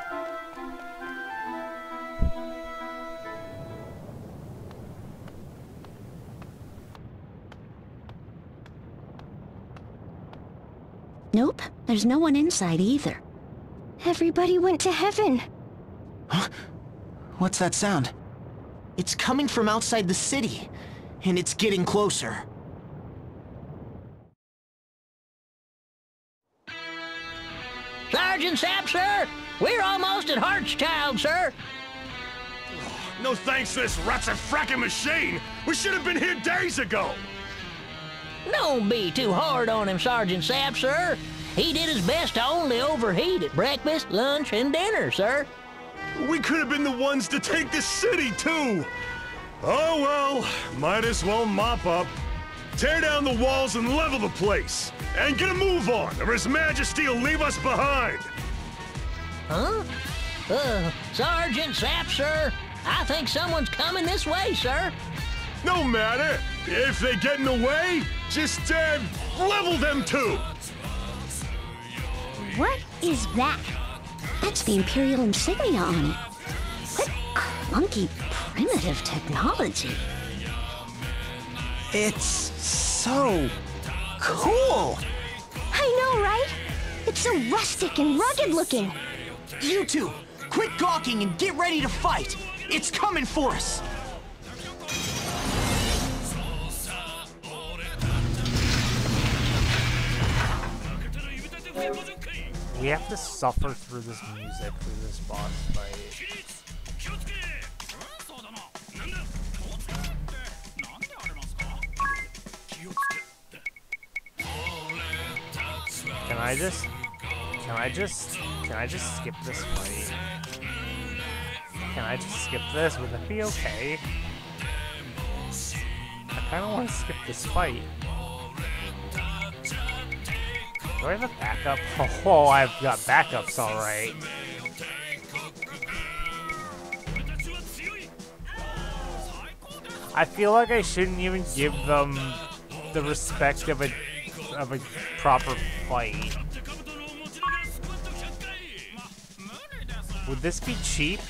I: Nope, there's no one inside either.
J: Everybody went to heaven.
C: Huh? What's that sound?
B: It's coming from outside the city, and it's getting closer.
Q: Sergeant Sapp, sir! We're almost at Hartschild, sir!
G: No thanks to this rat's-a-frackin' machine! We should have been here days ago!
Q: Don't be too hard on him, Sergeant Sapp, sir. He did his best to only overheat at breakfast, lunch, and dinner, sir.
G: We could have been the ones to take the city, too! Oh well, might as well mop up. Tear down the walls and level the place! And get a move on, or His Majesty will leave us behind!
Q: Huh? Sergeant Sapp, sir. I think someone's coming this way, sir.
G: No matter. If they get in the way, just, level them too!
I: What is that? That's the Imperial insignia on it. What clunky, primitive technology.
C: It's so cool!
J: I know, right? It's so rustic and rugged looking.
B: You two, quit gawking and get ready to fight! It's coming for us!
A: We have to suffer through this music, through this boss fight. Can I just skip this fight? Can I just skip this? Would that be okay? I kinda wanna skip this fight. Do I have a backup? Oh, I've got backups, alright. I feel like I shouldn't even give them the respect of a proper fight. Would this be cheap?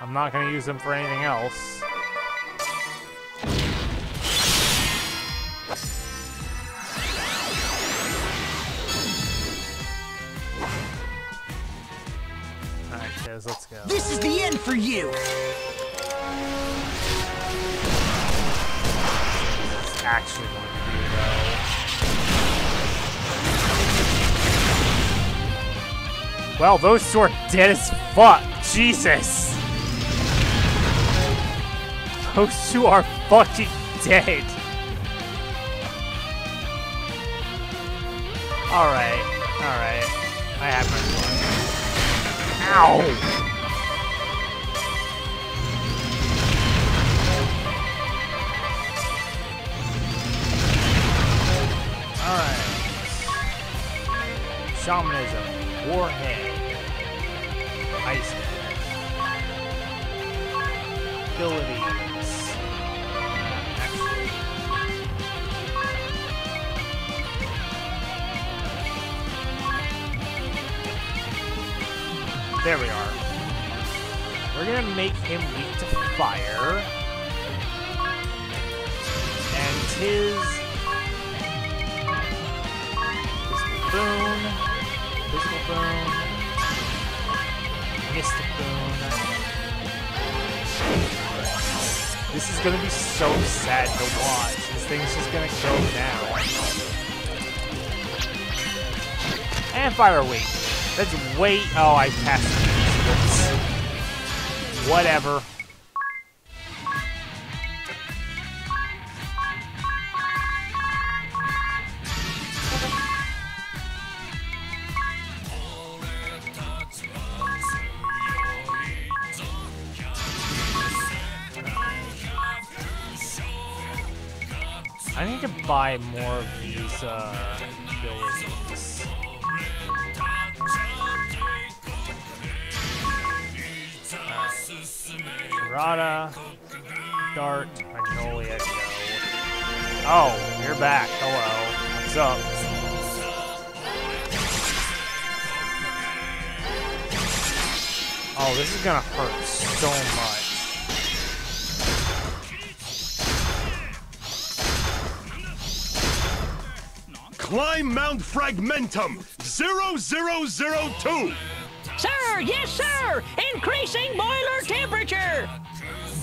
A: I'm not gonna use them for anything else. Alright, Tiz, let's go.
B: This is the end for you!
A: It's actually going to be, though. Well, those two are dead as fuck. Jesus. Those two are fucking dead. Alright, alright. I have my fun. Ow! Alright. Shamanism. Warhead. Ice. Abilities. Actually. There we are. We're gonna make him weak to fire. And his physical boon, mystic boon. This is gonna be so sad to watch. This thing's just gonna go down. And fire weight. That's way. Oh, I passed it. Whatever. I need to buy more of these abilities. Rada, Dart, Magnolia, go. Oh, you're back. Hello. What's up? Oh, this is gonna hurt so much.
R: Climb Mount Fragmentum 0002.
Q: Sir, yes, sir! Increasing boiler temperature!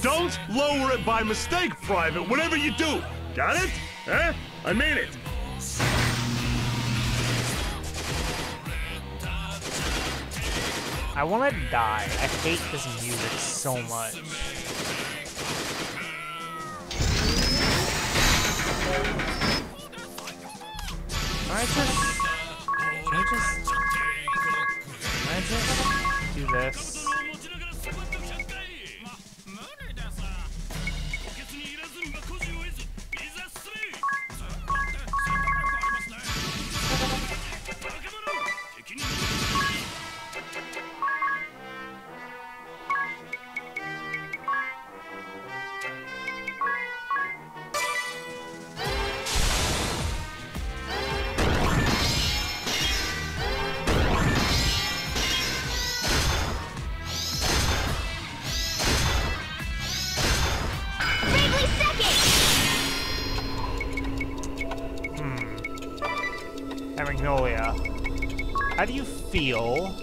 R: Don't lower it by mistake, Private, whatever you do. Got it? Eh? I mean it.
A: I want to die. I hate this music so much. Can I just do this? Magnolia, how do you feel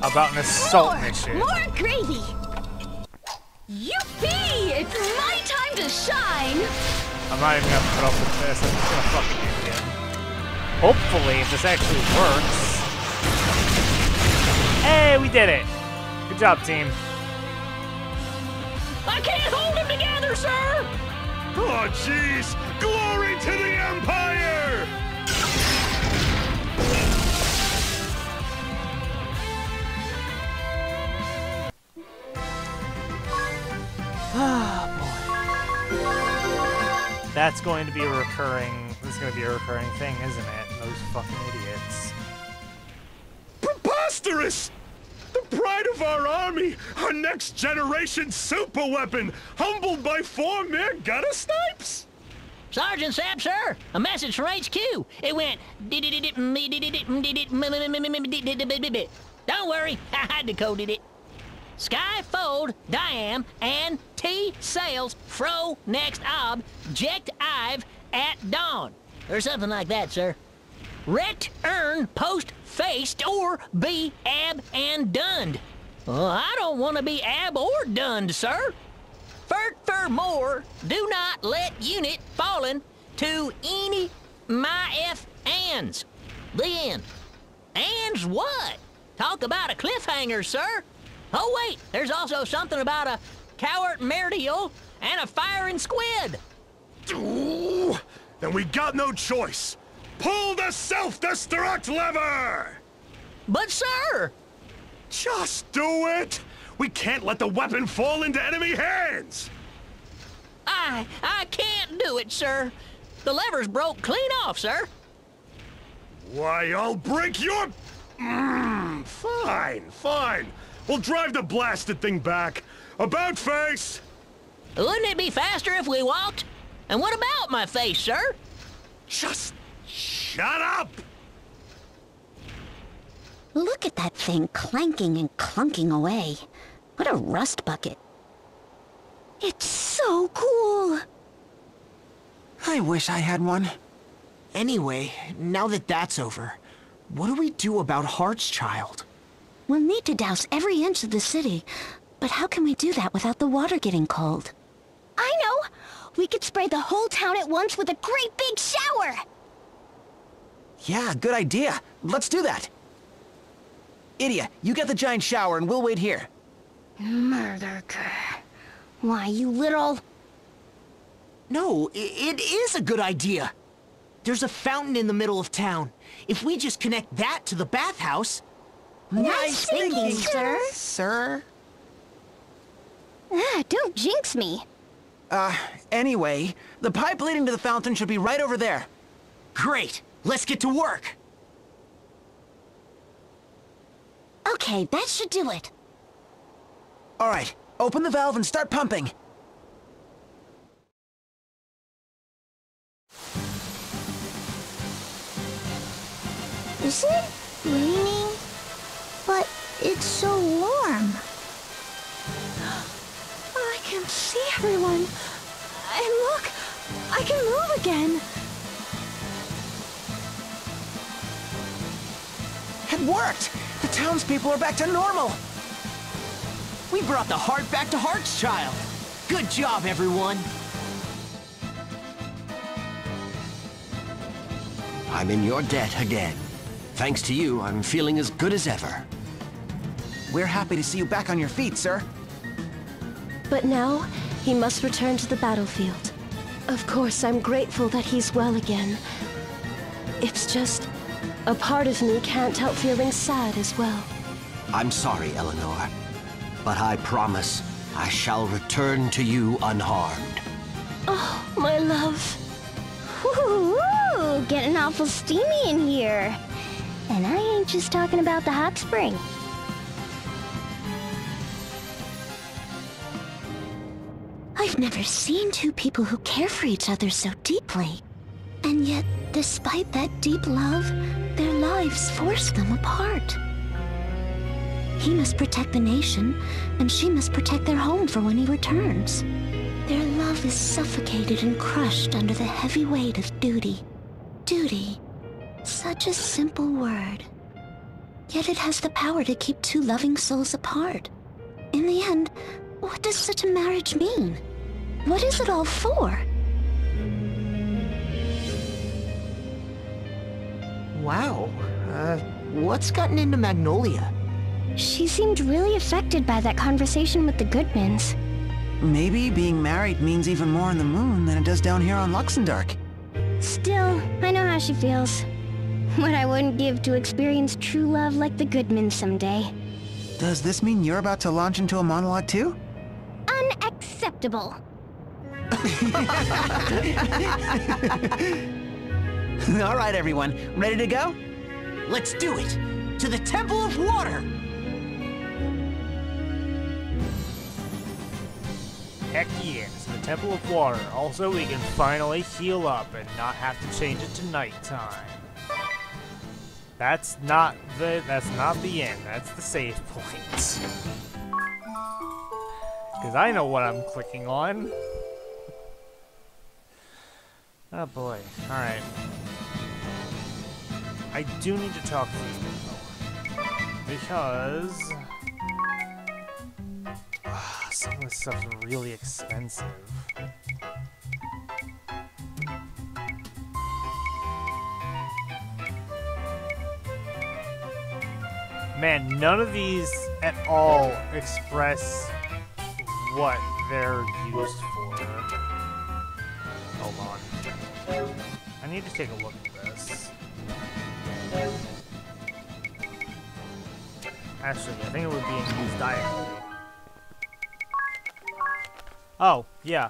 A: about an assault mission?
I: More gravy! Yippee! It's my time to shine!
A: I'm not even gonna put up with this. I'm just gonna fucking end it. Hopefully, if this actually works. Hey, we did it! Good job, team.
Q: I can't hold them together, sir!
R: Oh, jeez! Glory to the Empire!
A: That's going to be a recurring. This is going to be a recurring thing, isn't it? Those fucking idiots.
R: Preposterous! The pride of our army, our next generation super weapon, humbled by 4 mere gutter snipes!
Q: Sergeant Sapp, sir, a message from HQ. It went. Don't worry, I decoded it. Sky fold, Diam, and T sales, fro next object I've at dawn. Or something like that, sir. Ret earn post faced or be ab and dunned. I don't want to be ab or dunned, sir. Furthermore, do not let unit fallen to any my F ands. The end. Ands what? Talk about a cliffhanger, sir. Oh wait, there's also something about a coward Meridial and a firing squid.
R: Ooh, then we got no choice. Pull the self-destruct lever!
Q: But sir!
R: Just do it! We can't let the weapon fall into enemy hands!
Q: I can't do it, sir. The lever's broke clean off, sir.
R: Why, I'll break your... Fine. We'll drive the blasted thing back. About face!
Q: Wouldn't it be faster if we walked? And what about my face, sir?
R: Just shut up!
D: Look at that thing clanking and clunking away. What a rust bucket. It's so cool!
B: I wish I had one. Anyway, now that that's over, what do we do about Heartschild?
D: We'll need to douse every inch of the city, but how can we do that without the water getting cold?
I: I know! We could spray the whole town at once with a great big shower!
C: Yeah, good idea. Let's do that. Idia, you get the giant shower and we'll wait here.
I: Murder. Why, you little...
B: No, it is a good idea. There's a fountain in the middle of town. If we just connect that to the bathhouse...
I: Nice thinking, sir.
C: Sir?
I: Don't jinx me.
C: Anyway, the pipe leading to the fountain should be right over there.
B: Great. Let's get to work.
I: Okay, that should do it.
C: All right, open the valve and start pumping.
D: Is it raining? But it's so warm.
J: I can see everyone. And look, I can move again.
C: It worked! The townspeople are back to normal!
B: We brought the heart back to Heartschild. Good job, everyone.
F: I'm in your debt again. Thanks to you, I'm feeling as good as ever.
C: We're happy to see you back on your feet, sir.
I: But now, he must return to the battlefield. Of course, I'm grateful that he's well again. It's just, a part of me can't help feeling sad as well.
F: I'm sorry, Eleanor, but I promise I shall return to you unharmed.
I: Oh, my love.
D: Woo-hoo-hoo! Getting awful steamy in here. And I ain't just talking about the hot spring.
I: I've never seen two people who care for each other so deeply. And yet, despite that deep love, their lives force them apart. He must protect the nation, and she must protect their home for when he returns. Their love is suffocated and crushed under the heavy weight of duty. Duty. Such a simple word. Yet it has the power to keep two loving souls apart. In the end, what does such a marriage mean? What is it all for?
B: Wow. What's gotten into Magnolia?
D: She seemed really affected by that conversation with the Goodmans.
C: Maybe being married means even more on the moon than it does down here on Luxembourg.
D: Still, I know how she feels. What I wouldn't give to experience true love like the Goodmans someday.
C: Does this mean you're about to launch into a monologue too?
D: Unacceptable.
B: All right, everyone. Ready to go? Let's do it! To the Temple of Water!
A: Heck yes, the Temple of Water. Also, we can finally heal up and not have to change it to nighttime. That's not the end. That's the save point. Because I know what I'm clicking on. Oh boy. Alright. I do need to talk to you though. Because some of this stuff's really expensive. Man, none of these at all express what they're used for. Hold on. I need to take a look at this. Actually, I think it would be in use diagonally. Oh, yeah.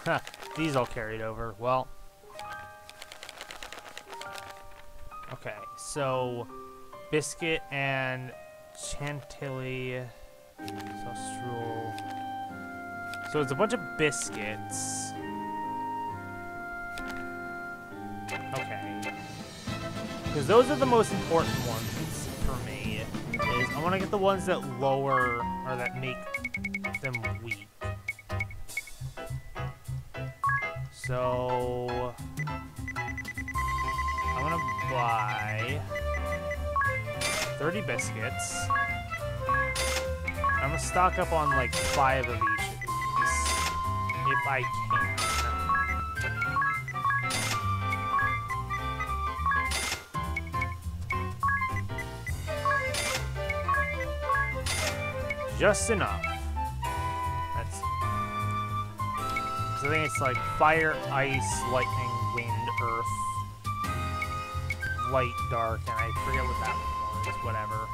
A: Huh, these all carried over. Well. Okay, so Biscuit and Chantilly. So it's a bunch of biscuits. Okay. Because those are the most important ones for me. Is I want to get the ones that lower, or that make them weak. So I'm gonna buy 30 biscuits. I'm gonna stock up on like 5 of each of these, if I can. Just enough. That's. So I think it's like fire, ice, lightning, wind, earth, light, dark, and I forget what that one was. Whatever.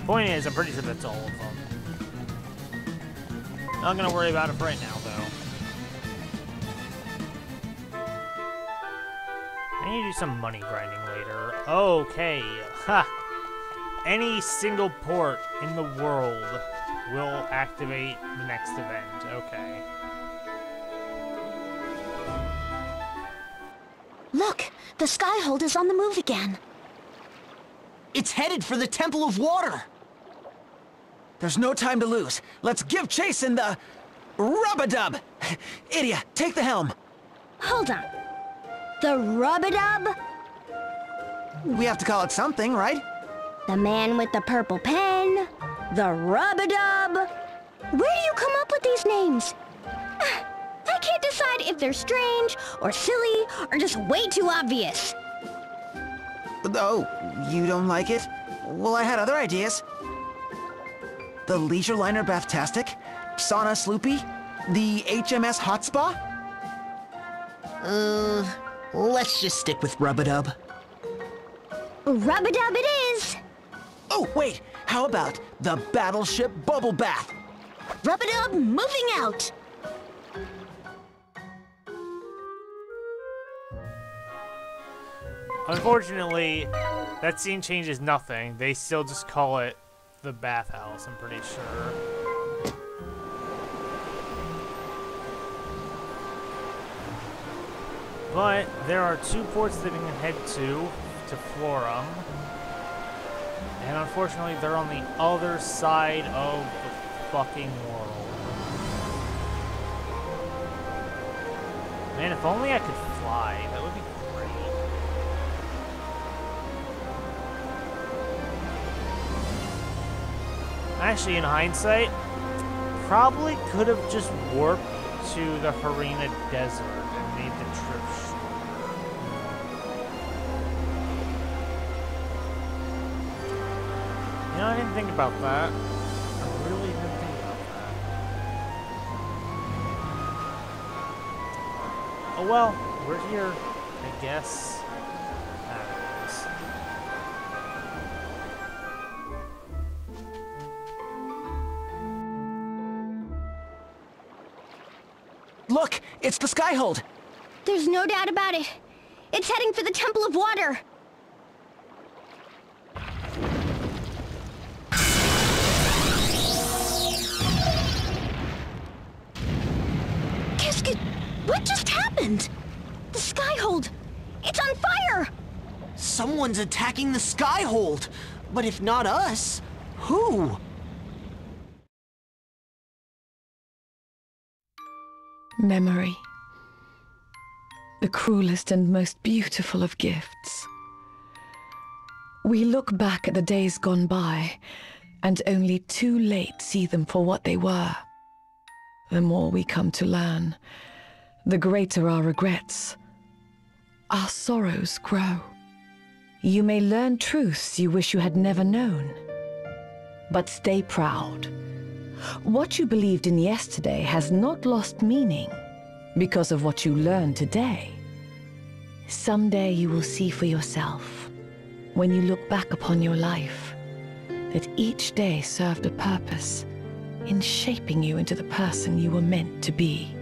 A: Point is, I'm pretty sure that's all of them. Not gonna worry about it for right now, though. I need to do some money grinding later. Okay. Ha! any single port in the world will activate the next event. Okay.
I: Look, the Skyhold is on the move again.
C: It's headed for the Temple of Water. There's no time to lose. Let's give chase in the Rub-a-Dub. Idia, take the helm.
I: Hold on. The Rub-a-Dub?
C: We have to call it something, right?
I: The man with the purple pen? The Rub-a-Dub? Where do you come up with these names? I can't decide if they're strange, or silly, or just way too obvious.
C: Oh, you don't like it? Well, I had other ideas. The Leisure Liner Bathtastic? Sauna Sloopy? The HMS Hot Spa?
B: Let's just stick with Rub-a-Dub.
I: Rub-a-Dub it is!
C: Oh, wait! How about the Battleship Bubble Bath?
I: Rub-a-Dub moving out!
A: Unfortunately, that scene changes nothing. They still just call it the bathhouse, I'm pretty sure. But there are 2 ports that we can head to Florum. And unfortunately, they're on the other side of the fucking world. Man, if only I could fly, that would be great. Actually, in hindsight, probably could have just warped to the Harina Desert and made the trip shorter. You know, I didn't think about that. I really didn't think about that. Oh well, we're here, I guess.
C: Look, it's the Skyhold.
I: There's no doubt about it. It's heading for the Temple of Water. What just happened? The Skyhold! It's on fire!
B: Someone's attacking the Skyhold! But if not us, who?
H: Memory. The cruelest and most beautiful of gifts. We look back at the days gone by, and only too late see them for what they were. The more we come to learn, the greater our regrets. Our sorrows grow. You may learn truths you wish you had never known. But stay proud. What you believed in yesterday has not lost meaning because of what you learn today. Someday you will see for yourself, when you look back upon your life, that each day served a purpose in shaping you into the person you were meant to be.